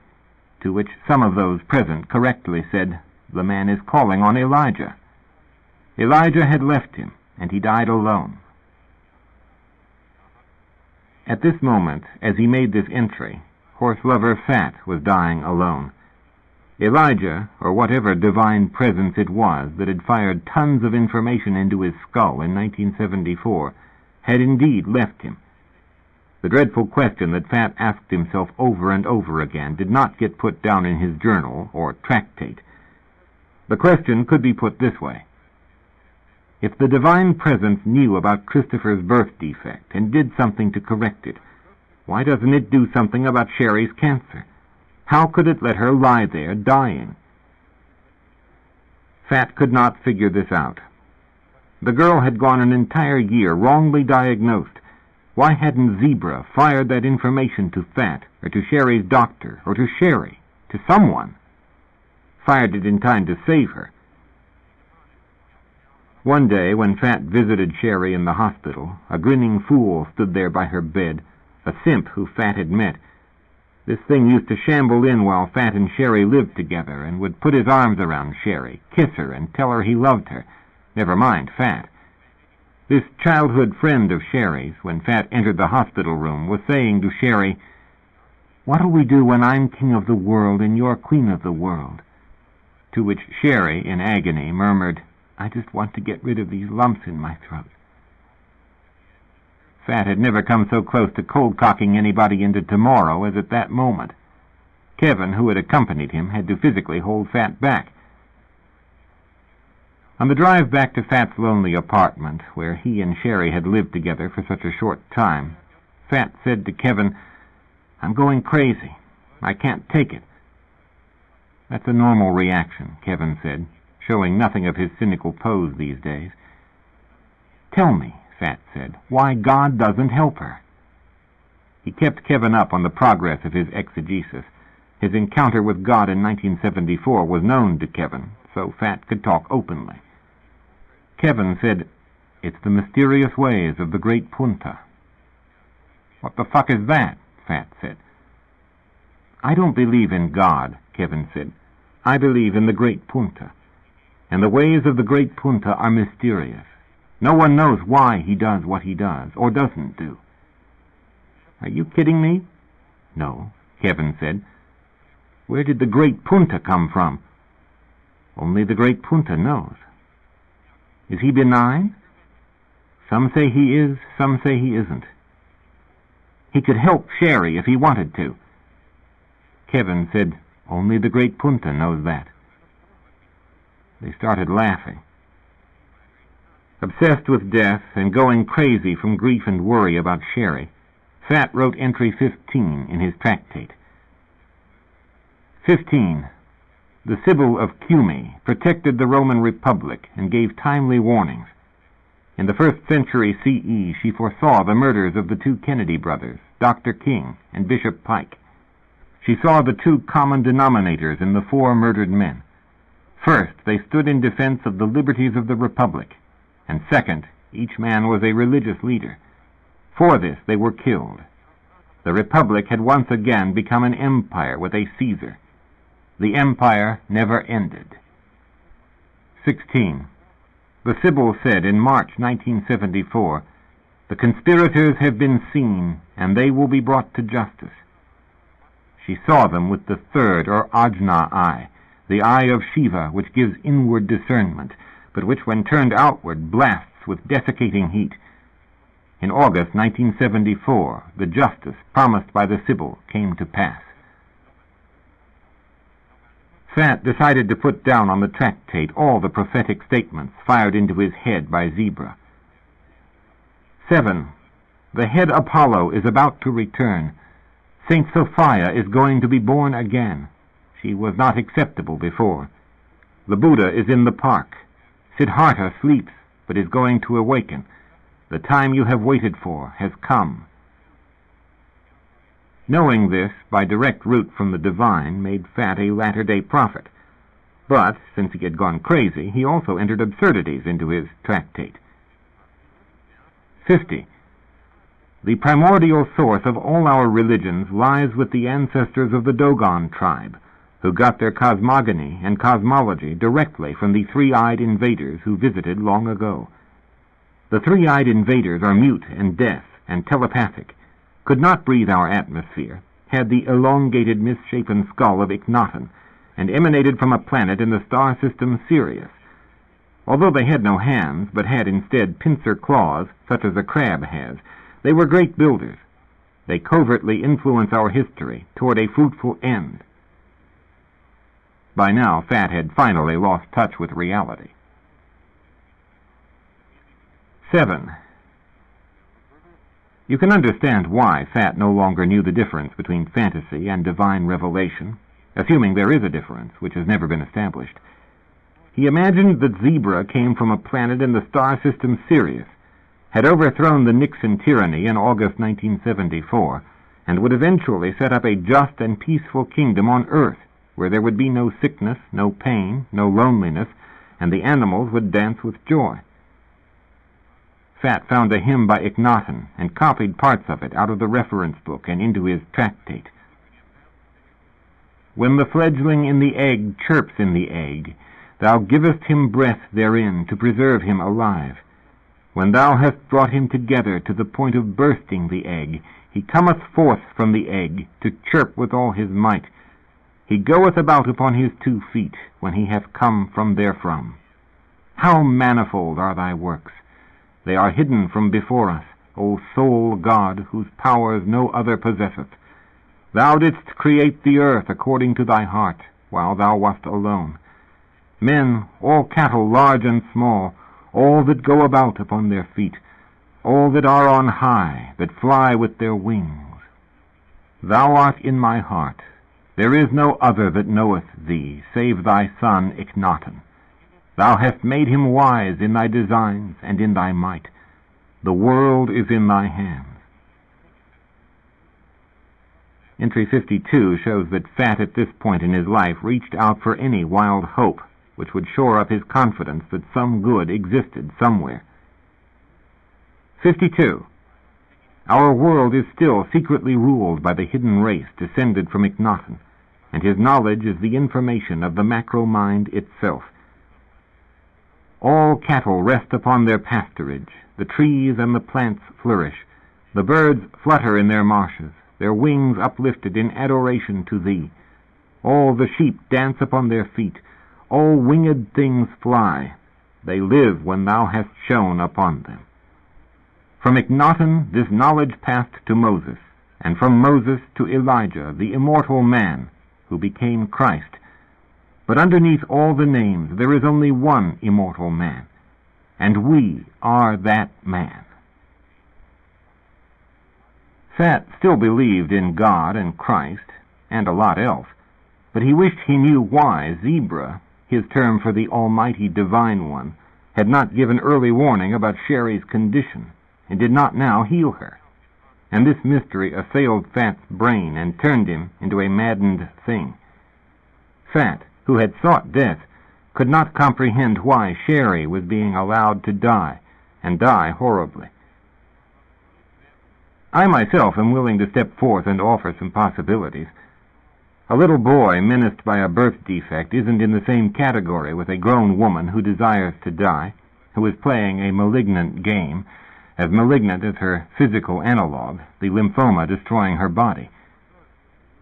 to which some of those present correctly said, The man is calling on Elijah. Elijah had left him, and he died alone. At this moment, as he made this entry, Horselover Fat was dying alone. Elijah, or whatever divine presence it was that had fired tons of information into his skull in 1974, had indeed left him. The dreadful question that Fat asked himself over and over again did not get put down in his journal or tractate. The question could be put this way. If the divine presence knew about Christopher's birth defect and did something to correct it, why doesn't it do something about Sherry's cancer? How could it let her lie there dying? Fat could not figure this out. The girl had gone an entire year wrongly diagnosed. Why hadn't Zebra fired that information to Fat, or to Sherry's doctor, or to Sherry, to someone? Fired it in time to save her. One day, when Fat visited Sherry in the hospital, a grinning fool stood there by her bed, a simp who Fat had met. This thing used to shamble in while Fat and Sherry lived together, and would put his arms around Sherry, kiss her, and tell her he loved her. Never mind Fat. This childhood friend of Sherry's, when Fat entered the hospital room, was saying to Sherry, "What'll we do when I'm king of the world and you're queen of the world?" To which Sherry, in agony, murmured, "I just want to get rid of these lumps in my throat." Fat had never come so close to cold-cocking anybody into tomorrow as at that moment. Kevin, who had accompanied him, had to physically hold Fat back. On the drive back to Fat's lonely apartment, where he and Sherry had lived together for such a short time, Fat said to Kevin, "I'm going crazy. I can't take it." "That's a normal reaction," Kevin said, showing nothing of his cynical pose these days. "Tell me," Fat said, "why God doesn't help her." He kept Kevin up on the progress of his exegesis. His encounter with God in 1974 was known to Kevin, so Fat could talk openly. Kevin said, "It's the mysterious ways of the great Punta." "What the fuck is that?" Fat said. "I don't believe in God," Kevin said. "I believe in the great Punta. And the ways of the great Punta are mysterious. No one knows why he does what he does, or doesn't do." "Are you kidding me?" "No," Kevin said. "Where did the great Punta come from?" "Only the great Punta knows." "Is he benign?" "Some say he is, some say he isn't." "He could help Sherry if he wanted to." Kevin said, "Only the great Punta knows that." They started laughing. Obsessed with death and going crazy from grief and worry about Sherry, Fat wrote entry 15 in his tractate. 15. The Sibyl of Cumae protected the Roman Republic and gave timely warnings. In the 1st century CE, she foresaw the murders of the 2 Kennedy brothers, Dr. King and Bishop Pike. She saw the 2 common denominators in the 4 murdered men. First, they stood in defense of the liberties of the Republic, and second, each man was a religious leader. For this, they were killed. The Republic had once again become an empire with a Caesar. The empire never ended. 16. The Sibyl said in March 1974, The conspirators have been seen, and they will be brought to justice. She saw them with the third or ajna eye, the eye of Shiva, which gives inward discernment, but which when turned outward blasts with desiccating heat. In August 1974, the justice promised by the Sibyl came to pass. Fat decided to put down on the tractate all the prophetic statements fired into his head by Zebra. 7. The head Apollo is about to return. Saint Sophia is going to be born again. She was not acceptable before. The Buddha is in the park. Siddhartha sleeps, but is going to awaken. The time you have waited for has come. Knowing this by direct route from the divine made Fat a latter-day prophet. But, since he had gone crazy, he also entered absurdities into his tractate. 50. The primordial source of all our religions lies with the ancestors of the Dogon tribe, who got their cosmogony and cosmology directly from the three-eyed invaders who visited long ago. The three-eyed invaders are mute and deaf and telepathic, could not breathe our atmosphere, had the elongated misshapen skull of Akhenaten, and emanated from a planet in the star system Sirius. Although they had no hands, but had instead pincer claws, such as a crab has, they were great builders. They covertly influence our history toward a fruitful end. By now, Fat had finally lost touch with reality. 7. You can understand why Fat no longer knew the difference between fantasy and divine revelation, assuming there is a difference, which has never been established. He imagined that Zebra came from a planet in the star system Sirius, had overthrown the Nixon tyranny in August 1974, and would eventually set up a just and peaceful kingdom on Earth, where there would be no sickness, no pain, no loneliness, and the animals would dance with joy. Fat found a hymn by Akhenaten and copied parts of it out of the reference book and into his tractate. When the fledgling in the egg chirps in the egg, thou givest him breath therein to preserve him alive. When thou hast brought him together to the point of bursting the egg, he cometh forth from the egg to chirp with all his might. He goeth about upon his 2 feet when he hath come from therefrom. How manifold are thy works! They are hidden from before us, O sole God, whose powers no other possesseth. Thou didst create the earth according to thy heart, while thou wast alone. Men, all cattle large and small, all that go about upon their feet, all that are on high, that fly with their wings. Thou art in my heart. There is no other that knoweth thee, save thy son Akhenaten. Thou hast made him wise in thy designs and in thy might. The world is in thy hands. Entry 52 shows that Fat at this point in his life reached out for any wild hope which would shore up his confidence that some good existed somewhere. 52. Our world is still secretly ruled by the hidden race descended from Akhenaten, and his knowledge is the information of the macro-mind itself. All cattle rest upon their pasturage, the trees and the plants flourish, the birds flutter in their marshes, their wings uplifted in adoration to thee. All the sheep dance upon their feet, all winged things fly. They live when thou hast shone upon them. From Akhenaten this knowledge passed to Moses, and from Moses to Elijah, the immortal man, who became Christ. But underneath all the names there is only one immortal man, and we are that man. Fat still believed in God and Christ, and a lot else, but he wished he knew why Zebra, his term for the Almighty Divine One, had not given early warning about Sherry's condition, and did not now heal her. And this mystery assailed Fat's brain and turned him into a maddened thing. Fat, who had sought death, could not comprehend why Sherry was being allowed to die, and die horribly. I myself am willing to step forth and offer some possibilities. A little boy menaced by a birth defect isn't in the same category with a grown woman who desires to die, who is playing a malignant game, as malignant as her physical analog, the lymphoma destroying her body.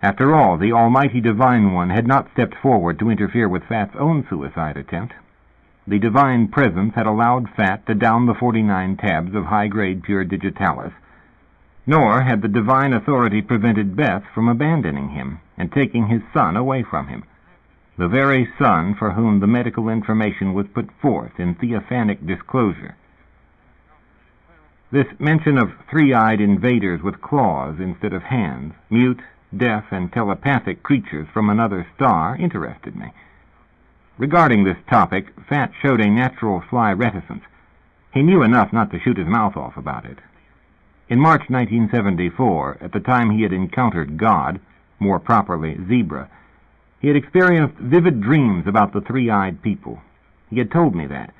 After all, the Almighty Divine One had not stepped forward to interfere with Fat's own suicide attempt. The Divine Presence had allowed Fat to down the 49 tabs of high-grade pure digitalis, nor had the Divine Authority prevented Beth from abandoning him and taking his son away from him, the very son for whom the medical information was put forth in theophanic disclosure. This mention of three-eyed invaders with claws instead of hands, mute, deaf, and telepathic creatures from another star interested me. Regarding this topic, Fat showed a natural sly reticence. He knew enough not to shoot his mouth off about it. In March 1974, at the time he had encountered God, more properly Zebra, he had experienced vivid dreams about the three-eyed people. He had told me that.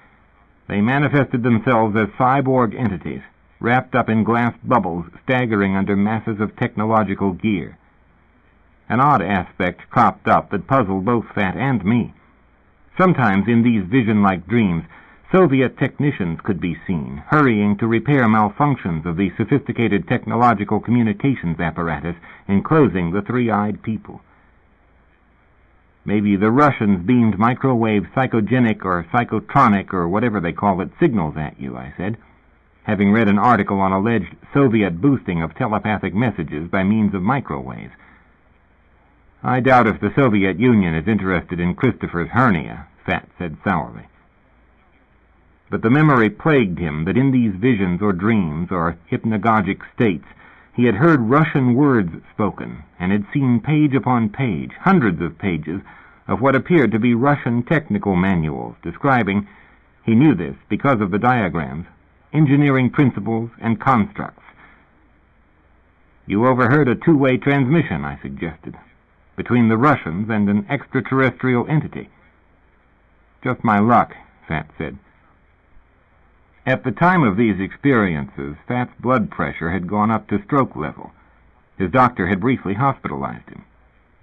They manifested themselves as cyborg entities, wrapped up in glass bubbles, staggering under masses of technological gear. An odd aspect cropped up that puzzled both Fat and me. Sometimes in these vision-like dreams, Soviet technicians could be seen, hurrying to repair malfunctions of the sophisticated technological communications apparatus enclosing the three-eyed people. Maybe the Russians beamed microwave psychogenic or psychotronic or whatever they call it signals at you, I said, having read an article on alleged Soviet boosting of telepathic messages by means of microwaves. I doubt if the Soviet Union is interested in Christopher's hernia, Fat said sourly. But the memory plagued him that in these visions or dreams or hypnagogic states he had heard Russian words spoken and had seen page upon page, hundreds of pages, of what appeared to be Russian technical manuals describing, he knew this because of the diagrams, engineering principles and constructs. You overheard a two-way transmission, I suggested, between the Russians and an extraterrestrial entity. Just my luck, Fat said. At the time of these experiences, Fat's blood pressure had gone up to stroke level. His doctor had briefly hospitalized him.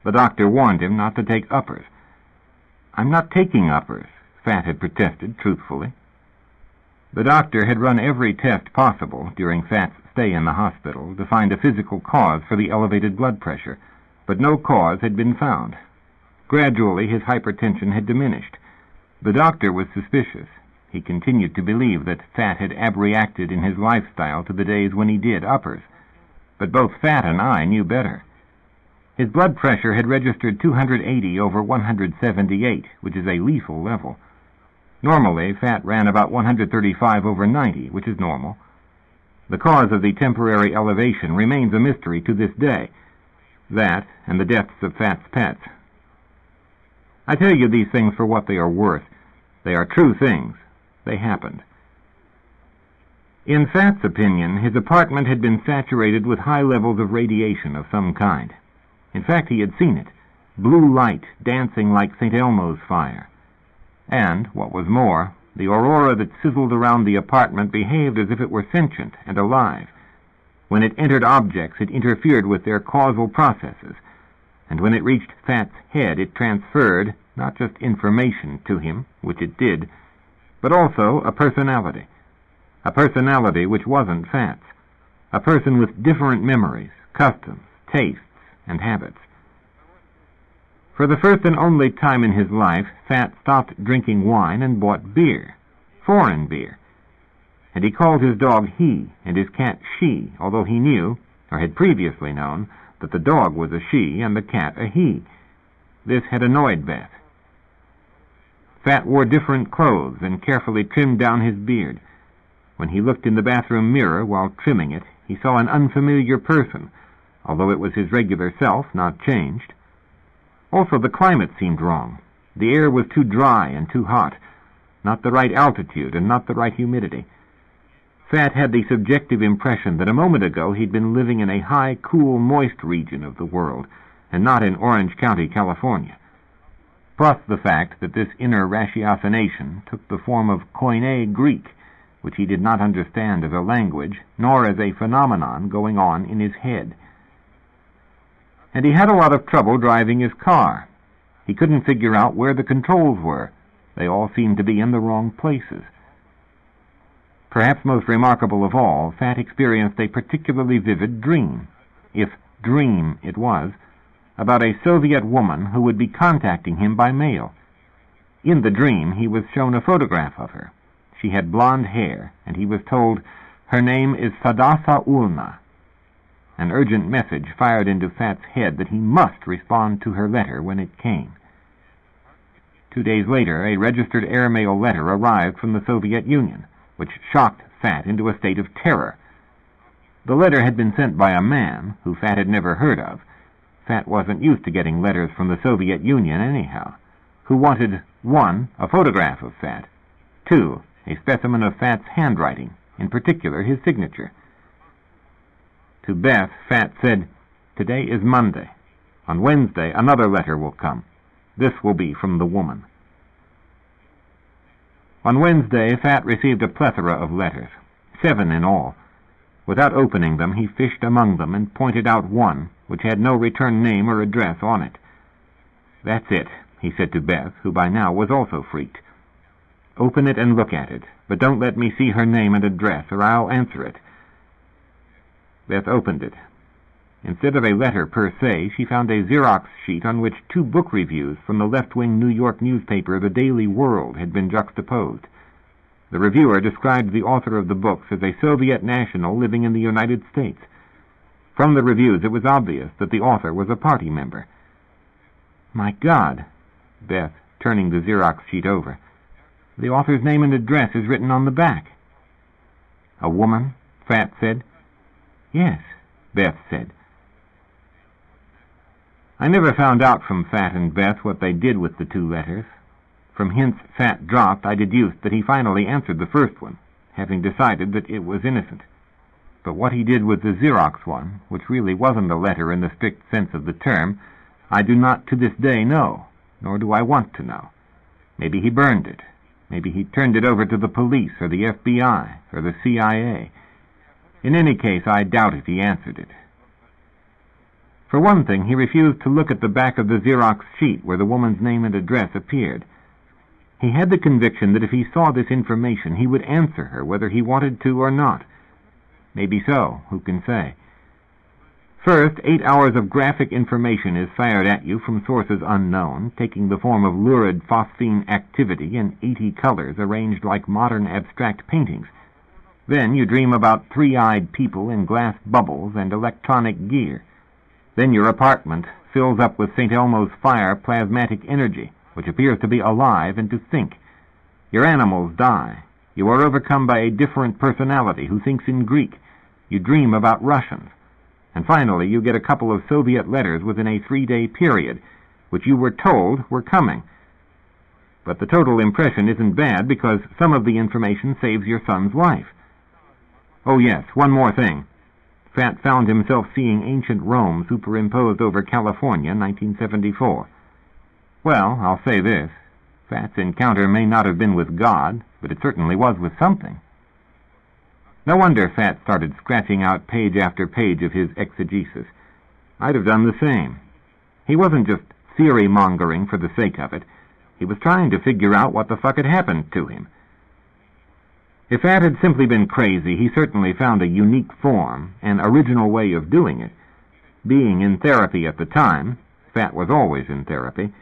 The doctor warned him not to take uppers. I'm not taking uppers, Fat had protested truthfully. The doctor had run every test possible during Fat's stay in the hospital to find a physical cause for the elevated blood pressure, but no cause had been found. Gradually, his hypertension had diminished. The doctor was suspicious. He continued to believe that Fat had abreacted in his lifestyle to the days when he did uppers. But both Fat and I knew better. His blood pressure had registered 280 over 178, which is a lethal level. Normally, Fat ran about 135 over 90, which is normal. The cause of the temporary elevation remains a mystery to this day. That, and the deaths of Fat's pets. I tell you these things for what they are worth. They are true things. They happened. In Fat's opinion, his apartment had been saturated with high levels of radiation of some kind. In fact, he had seen it, blue light dancing like St. Elmo's fire. And, what was more, the aurora that sizzled around the apartment behaved as if it were sentient and alive. When it entered objects, it interfered with their causal processes, and when it reached Fat's head, it transferred not just information to him, which it did, but also a personality which wasn't Fat's, a person with different memories, customs, tastes, and habits. For the first and only time in his life, Fat stopped drinking wine and bought beer, foreign beer. And he called his dog he and his cat she, although he knew, or had previously known, that the dog was a she and the cat a he. This had annoyed Beth. Fat wore different clothes and carefully trimmed down his beard. When he looked in the bathroom mirror while trimming it, he saw an unfamiliar person, although it was his regular self, not changed. Also, the climate seemed wrong. The air was too dry and too hot, not the right altitude and not the right humidity. Fat had the subjective impression that a moment ago he'd been living in a high, cool, moist region of the world, and not in Orange County, California. Plus the fact that this inner ratiocination took the form of Koine Greek, which he did not understand as a language, nor as a phenomenon going on in his head. And he had a lot of trouble driving his car. He couldn't figure out where the controls were. They all seemed to be in the wrong places. Perhaps most remarkable of all, Fat experienced a particularly vivid dream, if dream it was, about a Soviet woman who would be contacting him by mail. In the dream, he was shown a photograph of her. She had blonde hair, and he was told, "Her name is Fadasa Ulna." An urgent message fired into Fat's head that he must respond to her letter when it came. 2 days later, a registered airmail letter arrived from the Soviet Union, which shocked Fat into a state of terror. The letter had been sent by a man who Fat had never heard of. Fat wasn't used to getting letters from the Soviet Union anyhow, who wanted 1. A photograph of Fat, 2. A specimen of Fat's handwriting, in particular his signature. To Beth, Fat said, "Today is Monday. On Wednesday another letter will come. This will be from the woman." On Wednesday, Fat received a plethora of letters, 7 in all. Without opening them, he fished among them and pointed out one which had no return name or address on it. "That's it," he said to Beth, who by now was also freaked. "Open it and look at it, but don't let me see her name and address, or I'll answer it." Beth opened it. Instead of a letter per se, she found a Xerox sheet on which 2 book reviews from the left-wing New York newspaper The Daily World had been juxtaposed. The reviewer described the author of the books as a Soviet national living in the United States. From the reviews, it was obvious that the author was a party member. "My God," Beth, turning the Xerox sheet over, "the author's name and address is written on the back." "A woman?" Fat said. "Yes," Beth said. I never found out from Fat and Beth what they did with the 2 letters. From hints Fat dropped, I deduced that he finally answered the first one, having decided that it was innocent. But what he did with the Xerox one, which really wasn't a letter in the strict sense of the term, I do not to this day know, nor do I want to know. Maybe he burned it. Maybe he turned it over to the police or the FBI or the CIA. In any case, I doubt if he answered it. For one thing, he refused to look at the back of the Xerox sheet where the woman's name and address appeared. He had the conviction that if he saw this information, he would answer her, whether he wanted to or not. Maybe so, who can say? First, 8 hours of graphic information is fired at you from sources unknown, taking the form of lurid phosphine activity in 80 colors arranged like modern abstract paintings. Then you dream about 3-eyed people in glass bubbles and electronic gear. Then your apartment fills up with St. Elmo's fire plasmatic energy, which appears to be alive and to think. Your animals die. You are overcome by a different personality who thinks in Greek. You dream about Russians. And finally, you get a couple of Soviet letters within a 3-day period, which you were told were coming. But the total impression isn't bad because some of the information saves your son's life. Oh yes, one more thing. Fat found himself seeing ancient Rome superimposed over California, 1974. Well, I'll say this. Fat's encounter may not have been with God, but it certainly was with something. No wonder Fat started scratching out page after page of his exegesis. I'd have done the same. He wasn't just theory-mongering for the sake of it. He was trying to figure out what the fuck had happened to him. If Fat had simply been crazy, he certainly found a unique form, an original way of doing it. Being in therapy at the time, Fat was always in therapy,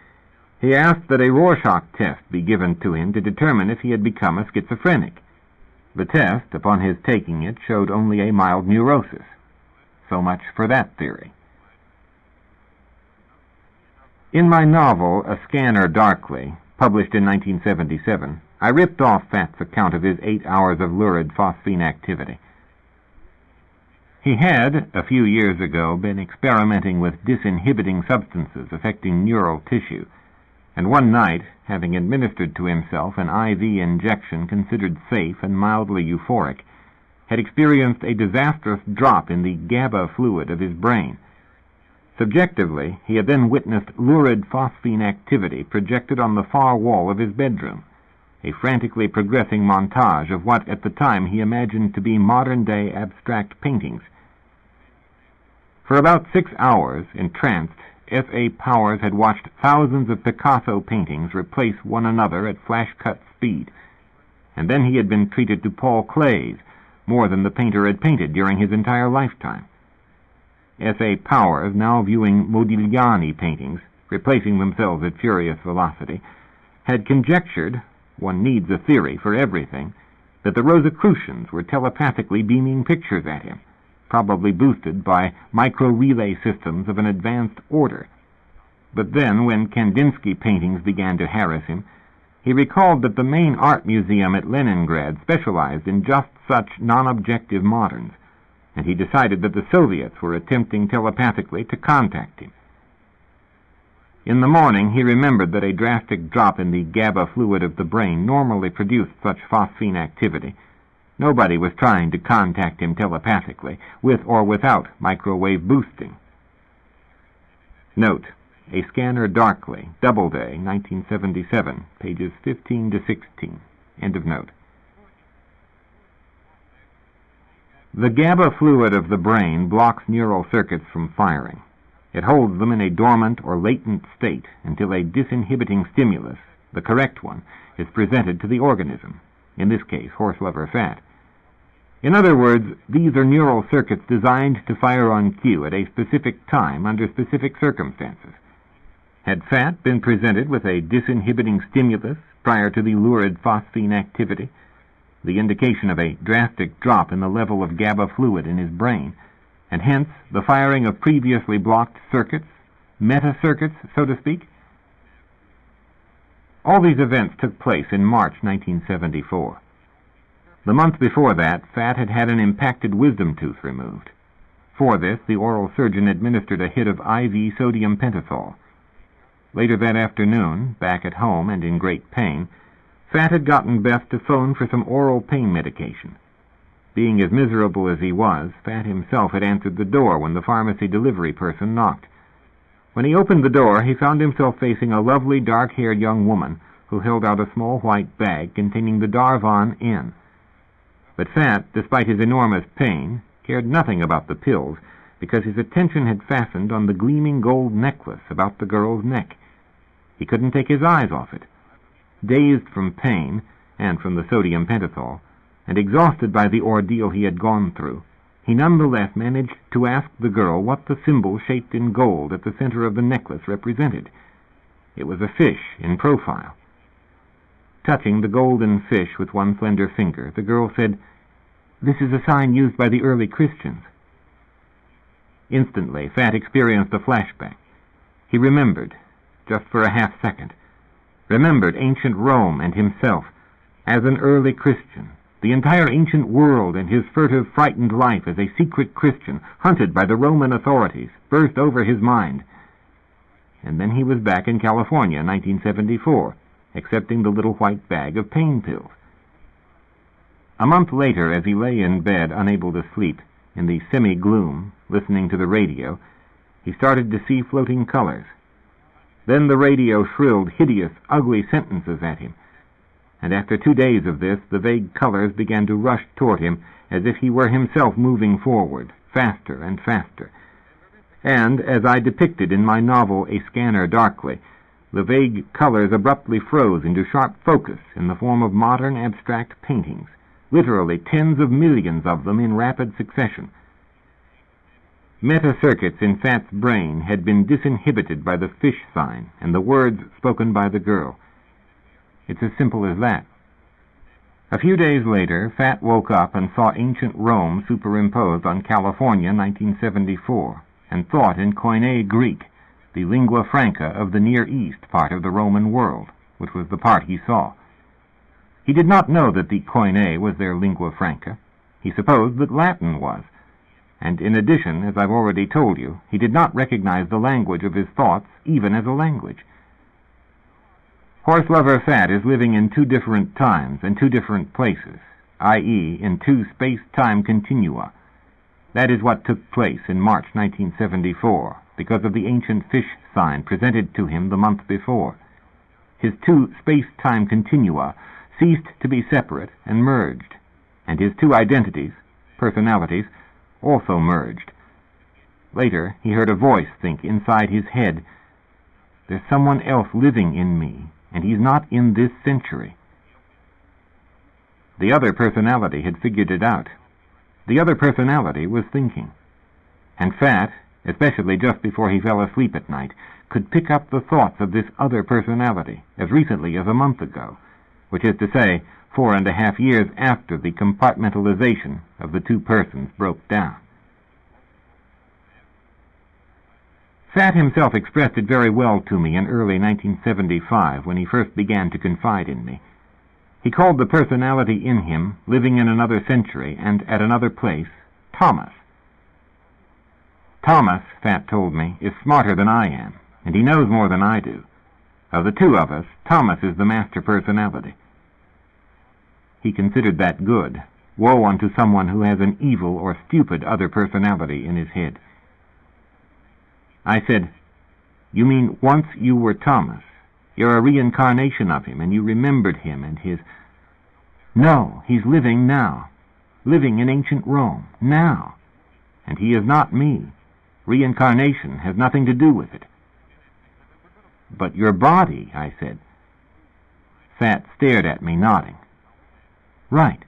he asked that a Rorschach test be given to him to determine if he had become a schizophrenic. The test, upon his taking it, showed only a mild neurosis. So much for that theory. In my novel, A Scanner Darkly, published in 1977, I ripped off Fat's account of his 8 hours of lurid phosphine activity. He had, a few years ago, been experimenting with disinhibiting substances affecting neural tissue, and one night, having administered to himself an IV injection considered safe and mildly euphoric, had experienced a disastrous drop in the GABA fluid of his brain. Subjectively, he had then witnessed lurid phosphine activity projected on the far wall of his bedroom, a frantically progressing montage of what at the time he imagined to be modern-day abstract paintings. For about 6 hours, entranced, F.A. Powers had watched thousands of Picasso paintings replace one another at flash-cut speed. and then he had been treated to Paul Klee's, more than the painter had painted during his entire lifetime. S.A. Powers, now viewing Modigliani paintings, replacing themselves at furious velocity, had conjectured, one needs a theory for everything, that the Rosicrucians were telepathically beaming pictures at him, probably boosted by micro-relay systems of an advanced order. But then, when Kandinsky paintings began to harass him, he recalled that the main art museum at Leningrad specialized in just such non-objective moderns, and he decided that the Soviets were attempting telepathically to contact him. In the morning, he remembered that a drastic drop in the GABA fluid of the brain normally produced such phosphine activity. Nobody was trying to contact him telepathically, with or without microwave boosting. Note: A Scanner Darkly, Doubleday, 1977, pages 15 to 16. End of note. The GABA fluid of the brain blocks neural circuits from firing. It holds them in a dormant or latent state until a disinhibiting stimulus, the correct one, is presented to the organism, in this case Horselover Fat. In other words, these are neural circuits designed to fire on cue at a specific time under specific circumstances. Had Fat been presented with a disinhibiting stimulus prior to the lurid phosphine activity, the indication of a drastic drop in the level of GABA fluid in his brain, and hence the firing of previously blocked circuits, meta-circuits, so to speak? All these events took place in March 1974. The month before that, Fat had had an impacted wisdom tooth removed. For this, the oral surgeon administered a hit of IV sodium pentothal. Later that afternoon, back at home and in great pain, Fat had gotten Beth to phone for some oral pain medication. Being as miserable as he was, Fat himself had answered the door when the pharmacy delivery person knocked. When he opened the door, he found himself facing a lovely dark-haired young woman who held out a small white bag containing the Darvan N. But Fat, despite his enormous pain, cared nothing about the pills because his attention had fastened on the gleaming gold necklace about the girl's neck. He couldn't take his eyes off it. Dazed from pain and from the sodium pentothal, and exhausted by the ordeal he had gone through, he nonetheless managed to ask the girl what the symbol shaped in gold at the center of the necklace represented. It was a fish in profile. Touching the golden fish with one slender finger, the girl said, "This is a sign used by the early Christians." Instantly, Fat experienced a flashback. He remembered, just for a half-second, remembered ancient Rome and himself as an early Christian, the entire ancient world and his furtive, frightened life as a secret Christian, hunted by the Roman authorities, burst over his mind. And then he was back in California, 1974, accepting the little white bag of pain pills. A month later, as he lay in bed, unable to sleep, in the semi-gloom, listening to the radio, he started to see floating colors. Then the radio shrilled hideous, ugly sentences at him, and after 2 days of this, the vague colors began to rush toward him as if he were himself moving forward, faster and faster. And, as I depicted in my novel A Scanner Darkly, the vague colors abruptly froze into sharp focus in the form of modern abstract paintings, literally tens of millions of them in rapid succession. Meta-circuits in Fat's brain had been disinhibited by the fish sign and the words spoken by the girl. It's as simple as that. A few days later, Fat woke up and saw ancient Rome superimposed on California, 1974, and thought in Koine Greek, the lingua franca of the Near East part of the Roman world, which was the part he saw. He did not know that the Koine was their lingua franca. He supposed that Latin was. And in addition, as I've already told you, he did not recognize the language of his thoughts even as a language. Horselover Fat is living in 2 different times and 2 different places, i.e., in 2 space-time continua. That is what took place in March 1974, because of the ancient fish sign presented to him the month before. His 2 space-time continua ceased to be separate and merged, and his 2 identities, personalities, also merged. Later, he heard a voice think inside his head, "There's someone else living in me, and he's not in this century." The other personality had figured it out. The other personality was thinking. And Fat, especially just before he fell asleep at night, could pick up the thoughts of this other personality as recently as a month ago, which is to say, 4.5 years after the compartmentalization of the two persons broke down. Fat himself expressed it very well to me in early 1975 when he first began to confide in me. He called the personality in him, living in another century and at another place, Thomas. Thomas, Fat told me, is smarter than I am, and he knows more than I do. Of the two of us, Thomas is the master personality. He considered that good. Woe unto someone who has an evil or stupid other personality in his head. I said, "You mean once you were Thomas? You're a reincarnation of him, and you remembered him and his—" "No, he's living now. Living in ancient Rome, now. And he is not me. Reincarnation has nothing to do with it." "But your body," I said. Fat stared at me, nodding. "Right.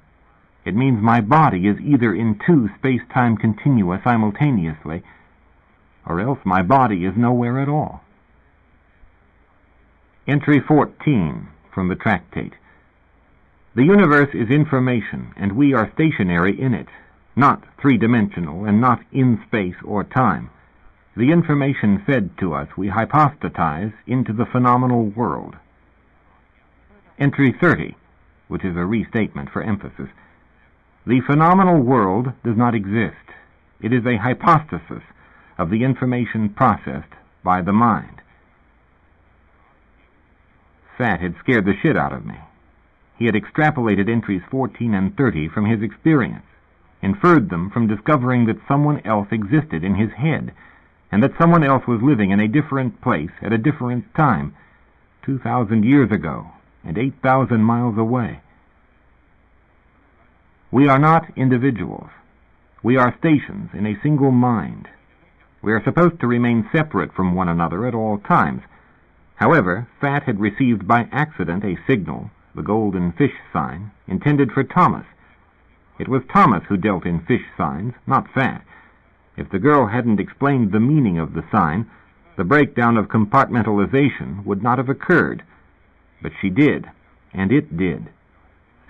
It means my body is either in two space-time continua simultaneously, or else my body is nowhere at all." Entry 14 from the tractate. The universe is information, and we are stationary in it, not three-dimensional and not in space or time. The information fed to us we hypostatize into the phenomenal world. Entry 30, which is a restatement for emphasis. The phenomenal world does not exist. It is a hypostasis of the information processed by the mind. Fat had scared the shit out of me. He had extrapolated entries 14 and 30 from his experience, inferred them from discovering that someone else existed in his head, and that someone else was living in a different place at a different time, 2,000 years ago, and 8,000 miles away. We are not individuals. We are stations in a single mind. We are supposed to remain separate from one another at all times. However, Fat had received by accident a signal, the golden fish sign, intended for Thomas. It was Thomas who dealt in fish signs, not Fat. If the girl hadn't explained the meaning of the sign, the breakdown of compartmentalization would not have occurred. But she did, and it did.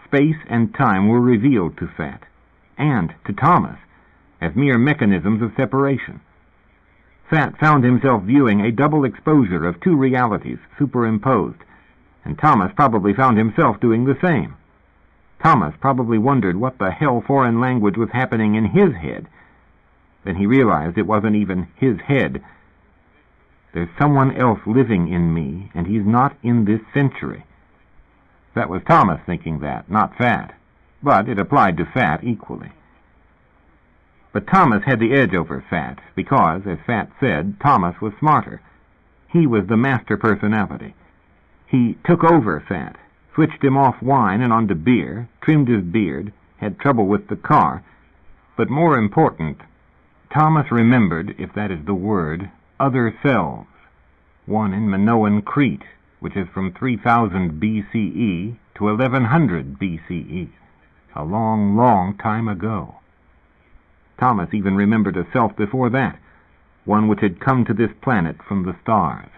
Space and time were revealed to Fat, and to Thomas, as mere mechanisms of separation. Fat found himself viewing a double exposure of two realities superimposed, and Thomas probably found himself doing the same. Thomas probably wondered what the hell foreign language was happening in his head. Then he realized it wasn't even his head. There's someone else living in me, and he's not in this century. That was Thomas thinking that, not Fat. But it applied to Fat equally. But Thomas had the edge over Fat, because, as Fat said, Thomas was smarter. He was the master personality. He took over Fat, switched him off wine and onto beer, trimmed his beard, had trouble with the car. But more important, Thomas remembered, if that is the word, other selves. One in Minoan Crete, which is from 3000 BCE to 1100 BCE, a long, long time ago. Thomas even remembered a self before that, one which had come to this planet from the stars.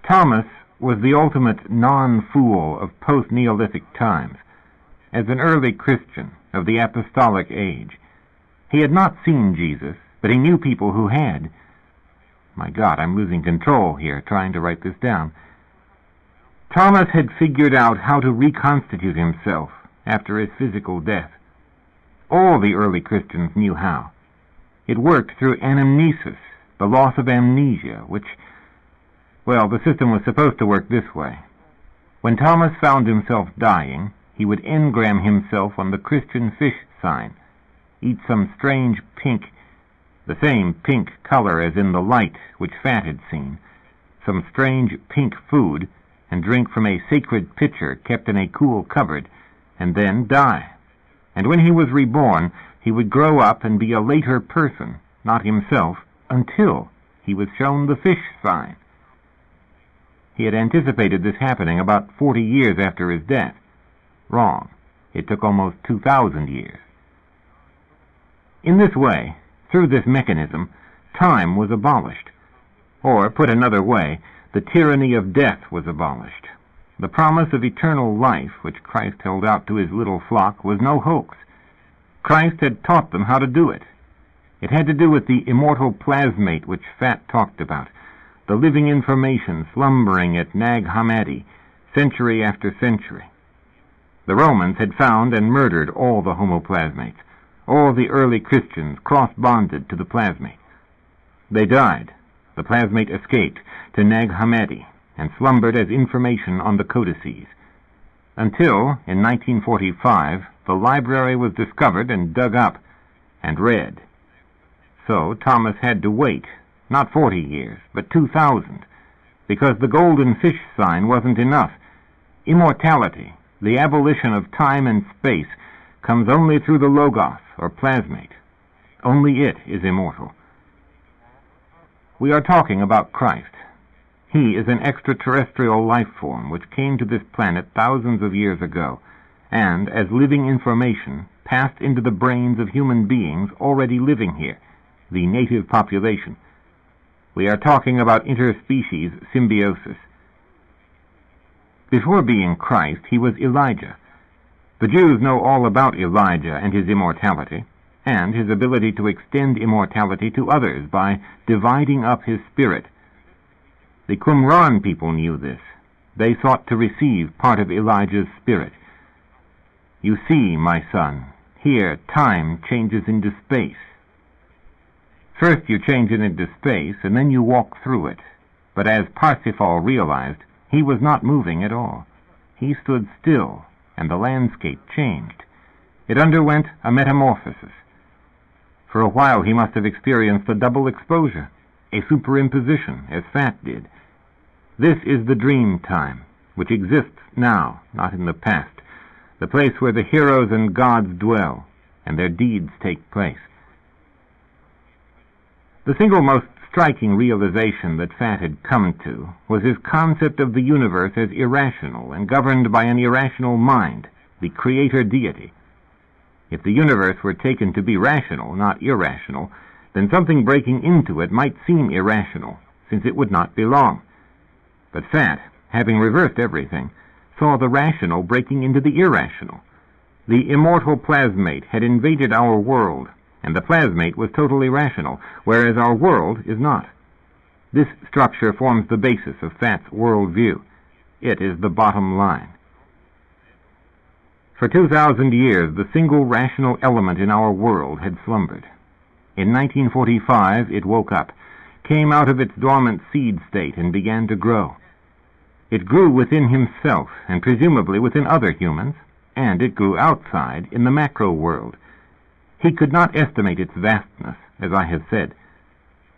Thomas was the ultimate non-fool of post-Neolithic times. As an early Christian of the apostolic age, he had not seen Jesus, but he knew people who had. My God, I'm losing control here, trying to write this down. Thomas had figured out how to reconstitute himself after his physical death. All the early Christians knew how. It worked through anamnesis, the loss of amnesia, which, well, the system was supposed to work this way. When Thomas found himself dying, he would engram himself on the Christian fish sign, eat some strange pink, the same pink color as in the light which Fat had seen, some strange pink food, and drink from a sacred pitcher kept in a cool cupboard, and then die. And when he was reborn, he would grow up and be a later person, not himself, until he was shown the fish sign. He had anticipated this happening about 40 years after his death. Wrong. It took almost 2,000 years. In this way, through this mechanism, time was abolished. Or, put another way, the tyranny of death was abolished. The promise of eternal life, which Christ held out to his little flock, was no hoax. Christ had taught them how to do it. It had to do with the immortal plasmate which Fat talked about, the living information slumbering at Nag Hammadi, century after century. The Romans had found and murdered all the homoplasmates. All the early Christians cross-bonded to the plasmate. They died. The plasmate escaped to Nag Hammadi and slumbered as information on the codices. Until, in 1945, the library was discovered and dug up and read. So Thomas had to wait, not 40 years, but 2,000, because the golden fish sign wasn't enough. Immortality, the abolition of time and space, comes only through the logos, or plasmate. Only it is immortal. We are talking about Christ. He is an extraterrestrial life form which came to this planet thousands of years ago, and, as living information, passed into the brains of human beings already living here, the native population. We are talking about interspecies symbiosis. Before being Christ, he was Elijah. The Jews know all about Elijah and his immortality, and his ability to extend immortality to others by dividing up his spirit. The Qumran people knew this. They sought to receive part of Elijah's spirit. You see, my son, here time changes into space. First you change it into space, and then you walk through it. But as Parsifal realized, he was not moving at all. He stood still, and the landscape changed. It underwent a metamorphosis. For a while he must have experienced a double exposure, a superimposition, as Fat did. This is the dream time, which exists now, not in the past, the place where the heroes and gods dwell, and their deeds take place. The single most striking realization that Fat had come to was his concept of the universe as irrational and governed by an irrational mind, the creator deity. If the universe were taken to be rational, not irrational, then something breaking into it might seem irrational, since it would not belong. But Fat, having reversed everything, saw the rational breaking into the irrational. The immortal plasmate had invaded our world, and the plasmate was totally rational, whereas our world is not. This structure forms the basis of Fat's worldview. It is the bottom line. For 2,000 years, the single rational element in our world had slumbered. In 1945, it woke up, came out of its dormant seed state, and began to grow. It grew within himself, and presumably within other humans, and it grew outside in the macro world. He could not estimate its vastness, as I have said.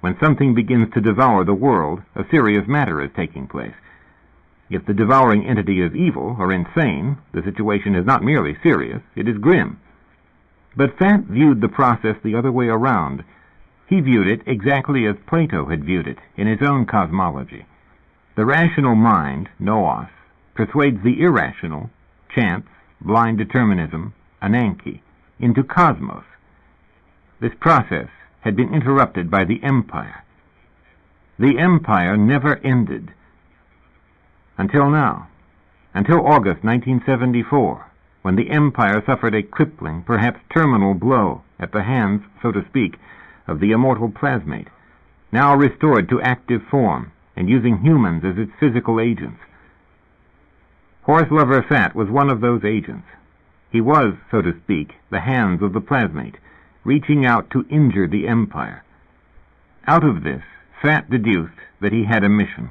When something begins to devour the world, a serious matter is taking place. If the devouring entity is evil or insane, the situation is not merely serious, it is grim. But Fat viewed the process the other way around. He viewed it exactly as Plato had viewed it in his own cosmology. The rational mind, nous, persuades the irrational, chance, blind determinism, ananke, into cosmos. This process had been interrupted by the empire. The empire never ended. Until now. Until August 1974, when the empire suffered a crippling, perhaps terminal blow at the hands, so to speak, of the immortal plasmate, now restored to active form and using humans as its physical agents. Horselover Fat was one of those agents. He was, so to speak, the hands of the plasmate, reaching out to injure the empire. Out of this, Fat deduced that he had a mission,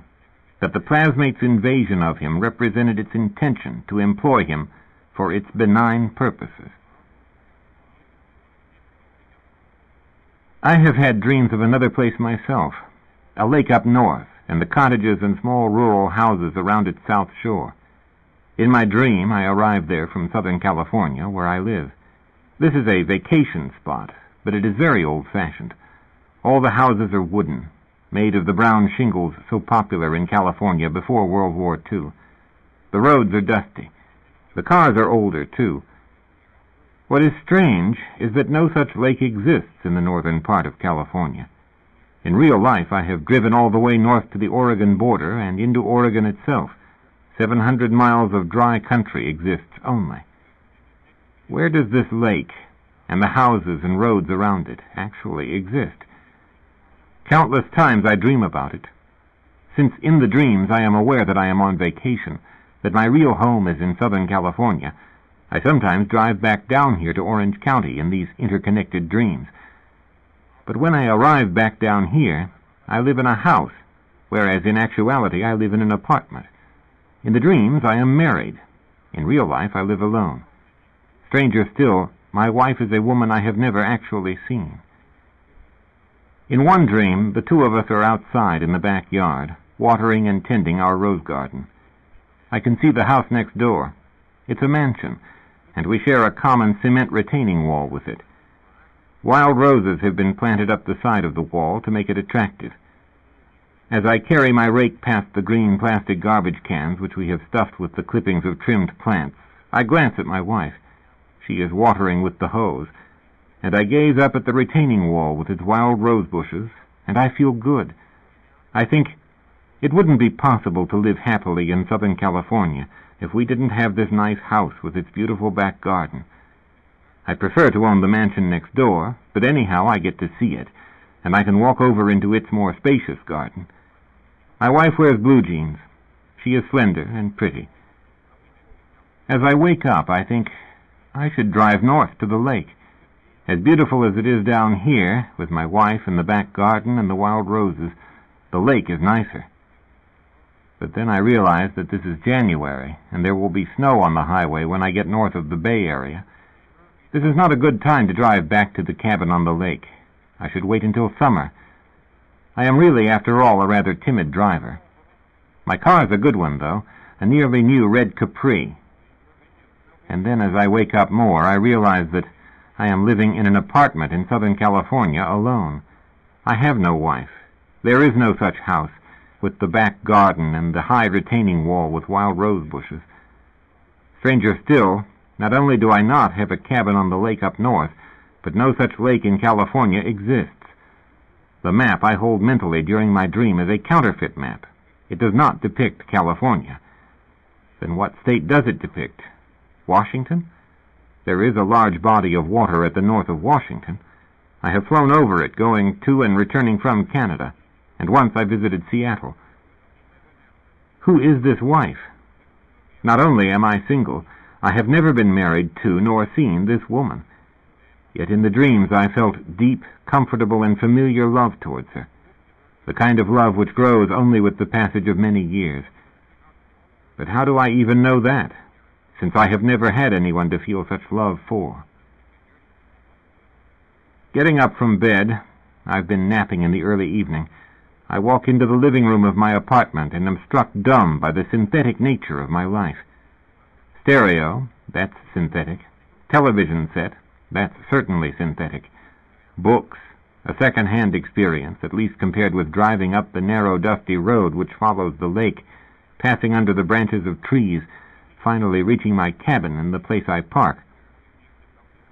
that the plasmate's invasion of him represented its intention to employ him for its benign purposes. I have had dreams of another place myself, a lake up north, and the cottages and small rural houses around its south shore. In my dream, I arrived there from Southern California, where I live. This is a vacation spot, but it is very old-fashioned. All the houses are wooden, made of the brown shingles so popular in California before World War II. The roads are dusty. The cars are older, too. What is strange is that no such lake exists in the northern part of California. In real life, I have driven all the way north to the Oregon border and into Oregon itself. 700 miles of dry country exists only. Where does this lake, and the houses and roads around it, actually exist? Countless times I dream about it. Since in the dreams I am aware that I am on vacation, that my real home is in Southern California, I sometimes drive back down here to Orange County in these interconnected dreams. But when I arrive back down here, I live in a house, whereas in actuality I live in an apartment. In the dreams I am married. In real life I live alone. Stranger still, my wife is a woman I have never actually seen. In one dream, the two of us are outside in the backyard, watering and tending our rose garden. I can see the house next door. It's a mansion, and we share a common cement retaining wall with it. Wild roses have been planted up the side of the wall to make it attractive. As I carry my rake past the green plastic garbage cans which we have stuffed with the clippings of trimmed plants, I glance at my wife. She is watering with the hose, and I gaze up at the retaining wall with its wild rose bushes, and I feel good. I think it wouldn't be possible to live happily in Southern California if we didn't have this nice house with its beautiful back garden. I prefer to own the mansion next door, but anyhow I get to see it, and I can walk over into its more spacious garden. My wife wears blue jeans. She is slender and pretty. As I wake up, I think I should drive north to the lake. As beautiful as it is down here, with my wife and the back garden and the wild roses, the lake is nicer. But then I realize that this is January, and there will be snow on the highway when I get north of the Bay Area. This is not a good time to drive back to the cabin on the lake. I should wait until summer. I am really, after all, a rather timid driver. My car is a good one, though, a nearly new red Capri. And then as I wake up more, I realize that I am living in an apartment in Southern California alone. I have no wife. There is no such house, with the back garden and the high retaining wall with wild rose bushes. Stranger still, not only do I not have a cabin on the lake up north, but no such lake in California exists. The map I hold mentally during my dream is a counterfeit map. It does not depict California. Then what state does it depict? Washington? There is a large body of water at the north of Washington. I have flown over it, going to and returning from Canada, and once I visited Seattle. Who is this wife? Not only am I single, I have never been married to nor seen this woman. Yet in the dreams I felt deep, comfortable, and familiar love towards her, the kind of love which grows only with the passage of many years. But how do I even know that, since I have never had anyone to feel such love for? Getting up from bed, I've been napping in the early evening, I walk into the living room of my apartment and am struck dumb by the synthetic nature of my life. Stereo, that's synthetic. Television set, that's certainly synthetic. Books, a second-hand experience, at least compared with driving up the narrow, dusty road which follows the lake, passing under the branches of trees, finally reaching my cabin and the place I park.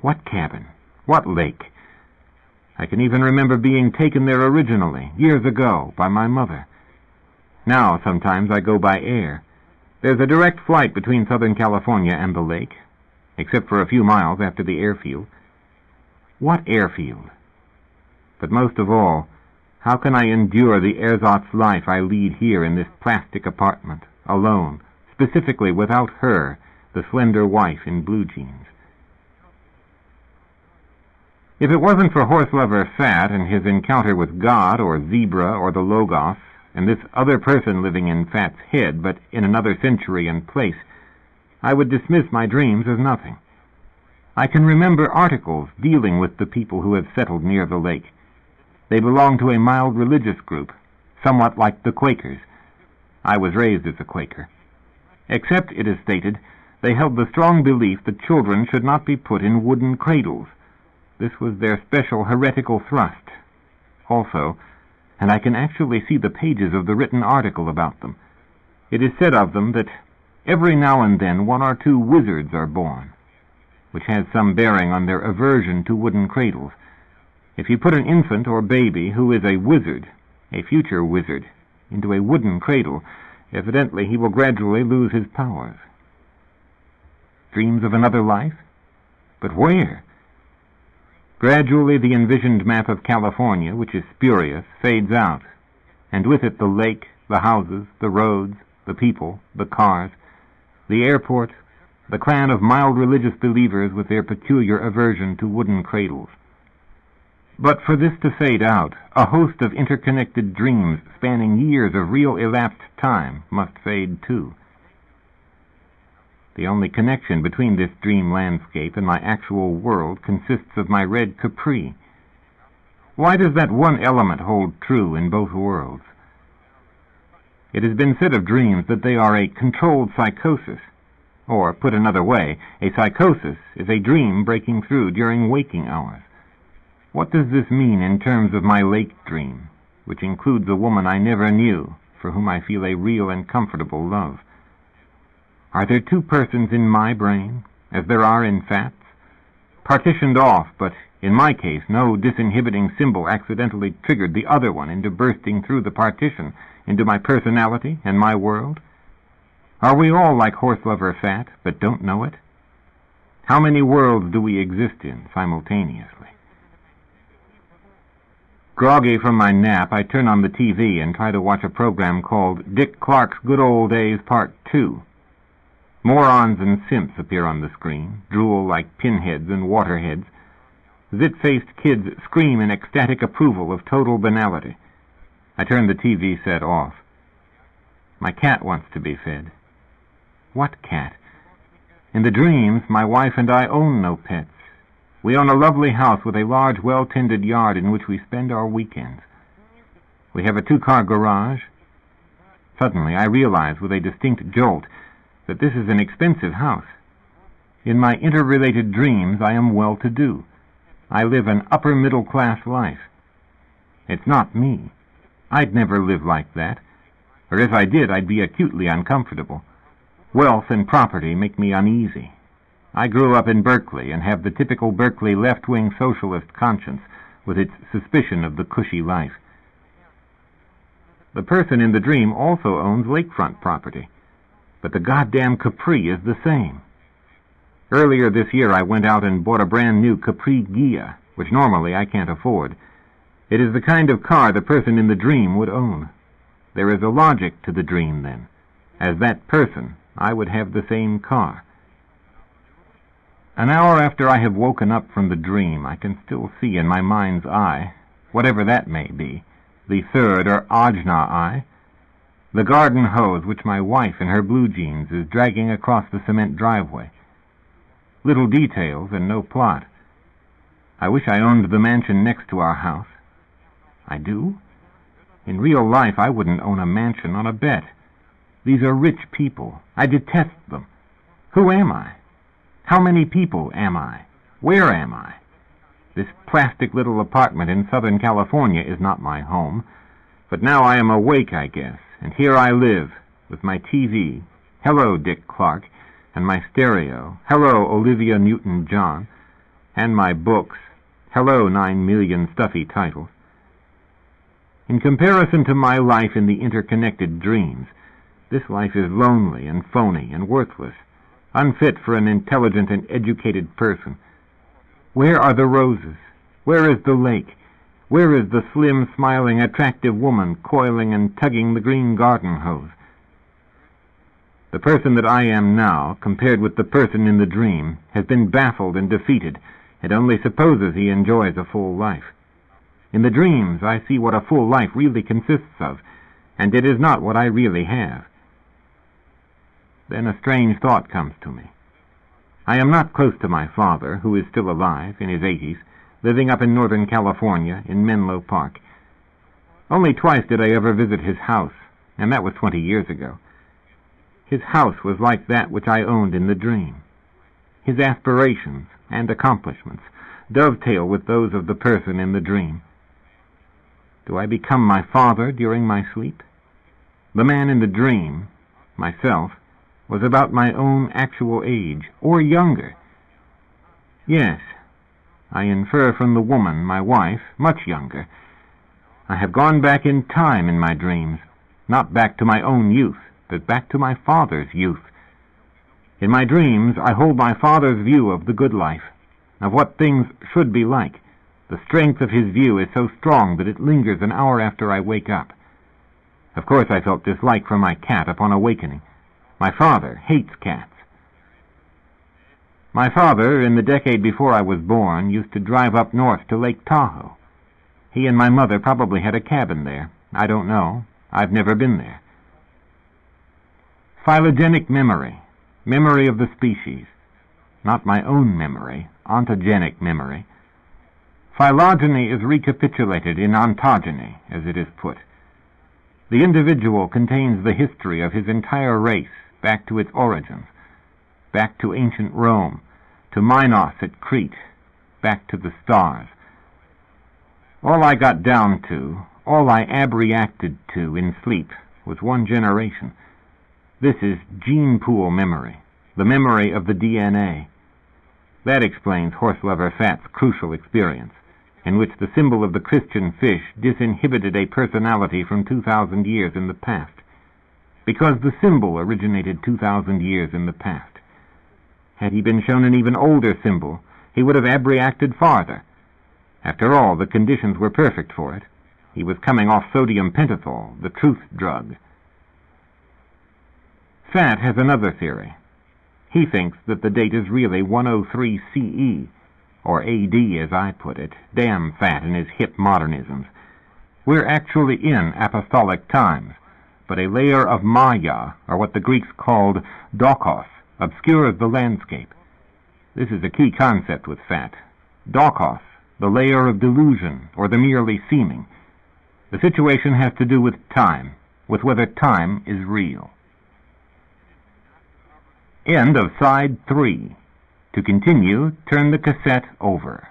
What cabin? What lake? I can even remember being taken there originally, years ago, by my mother. Now, sometimes I go by air. There's a direct flight between Southern California and the lake, except for a few miles after the airfield. What airfield? But most of all, how can I endure the ersatz life I lead here in this plastic apartment, alone, specifically without her, the slender wife in blue jeans? If it wasn't for Horselover Fat and his encounter with God or Zebra or the Logos, and this other person living in Fat's head, but in another century and place, I would dismiss my dreams as nothing. I can remember articles dealing with the people who have settled near the lake. They belong to a mild religious group, somewhat like the Quakers. I was raised as a Quaker. Except, it is stated, they held the strong belief that children should not be put in wooden cradles. This was their special heretical thrust. Also, and I can actually see the pages of the written article about them, it is said of them that Every now and then 1 or 2 wizards are born, which has some bearing on their aversion to wooden cradles. If you put an infant or baby who is a wizard, a future wizard, into a wooden cradle, evidently he will gradually lose his powers. Dreams of another life? But where? Gradually the envisioned map of California, which is spurious, fades out, and with it the lake, the houses, the roads, the people, the cars, the airport, the clan of mild religious believers with their peculiar aversion to wooden cradles. But for this to fade out, a host of interconnected dreams spanning years of real elapsed time must fade too. The only connection between this dream landscape and my actual world consists of my red capri. Why does that one element hold true in both worlds? It has been said of dreams that they are a controlled psychosis, or, put another way, a psychosis is a dream breaking through during waking hours. What does this mean in terms of my lake dream, which includes a woman I never knew, for whom I feel a real and comfortable love? Are there 2 persons in my brain, as there are in Fat's? Partitioned off, but in my case no disinhibiting symbol accidentally triggered the other one into bursting through the partition into my personality and my world? Are we all like Horselover Fat, but don't know it? How many worlds do we exist in simultaneously? Groggy from my nap, I turn on the TV and try to watch a program called Dick Clark's Good Old Days Part 2. Morons and simps appear on the screen, drool like pinheads and waterheads. Zit-faced kids scream in ecstatic approval of total banality. I turn the TV set off. My cat wants to be fed. What cat? In the dreams, my wife and I own no pets. We own a lovely house with a large, well-tended yard in which we spend our weekends. We have a 2-car garage. Suddenly, I realize with a distinct jolt that this is an expensive house. In my interrelated dreams, I am well-to-do. I live an upper-middle-class life. It's not me. I'd never live like that. Or if I did, I'd be acutely uncomfortable. Wealth and property make me uneasy. I grew up in Berkeley and have the typical Berkeley left-wing socialist conscience with its suspicion of the cushy life. The person in the dream also owns lakefront property, but the goddamn Capri is the same. Earlier this year I went out and bought a brand new Capri Ghia, which normally I can't afford. It is the kind of car the person in the dream would own. There is a logic to the dream, then. As that person, I would have the same car. An hour after I have woken up from the dream, I can still see in my mind's eye, whatever that may be, the third or Ajna eye, the garden hose which my wife in her blue jeans is dragging across the cement driveway. Little details and no plot. I wish I owned the mansion next to our house. I do? In real life, I wouldn't own a mansion on a bet. These are rich people. I detest them. Who am I? How many people am I? Where am I? This plastic little apartment in Southern California is not my home, but now I am awake, I guess, and here I live, with my TV, hello Dick Clark, and my stereo, hello Olivia Newton-John, and my books, hello 9 million stuffy titles. In comparison to my life in the interconnected dreams, this life is lonely and phony and worthless, unfit for an intelligent and educated person. Where are the roses? Where is the lake? Where is the slim, smiling, attractive woman coiling and tugging the green garden hose? The person that I am now, compared with the person in the dream, has been baffled and defeated, and only supposes he enjoys a full life. In the dreams, I see what a full life really consists of, and it is not what I really have. Then a strange thought comes to me. I am not close to my father, who is still alive, in his 80s, living up in Northern California, in Menlo Park. Only twice did I ever visit his house, and that was 20 years ago. His house was like that which I owned in the dream. His aspirations and accomplishments dovetail with those of the person in the dream. Do I become my father during my sleep? The man in the dream, myself, was about my own actual age, or younger. Yes, I infer from the woman, my wife, much younger. I have gone back in time in my dreams, not back to my own youth, but back to my father's youth. In my dreams, I hold my father's view of the good life, of what things should be like. The strength of his view is so strong that it lingers an hour after I wake up. Of course, I felt dislike for my cat upon awakening. My father hates cats. My father, in the decade before I was born, used to drive up north to Lake Tahoe. He and my mother probably had a cabin there. I don't know. I've never been there. Phylogenic memory, memory of the species. Not my own memory, ontogenic memory. Phylogeny is recapitulated in ontogeny, as it is put. The individual contains the history of his entire race back to its origins, back to ancient Rome, to Minos at Crete, back to the stars. All I got down to, all I abreacted to in sleep, was one generation. This is gene pool memory, the memory of the DNA. That explains Horselover Fat's crucial experience, in which the symbol of the Christian fish disinhibited a personality from 2,000 years in the past, because the symbol originated 2,000 years in the past. Had he been shown an even older symbol, he would have abreacted farther. After all, the conditions were perfect for it. He was coming off sodium pentothal, the truth drug. Fat has another theory. He thinks that the date is really 103 CE, or AD as I put it. Damn Fat and his hip modernisms. We're actually in apostolic times, but a layer of Maya, or what the Greeks called dokos, obscures the landscape. This is a key concept with Fat. Dokos, the layer of delusion, or the merely seeming. The situation has to do with time, with whether time is real. End of Side 3. To continue, turn the cassette over.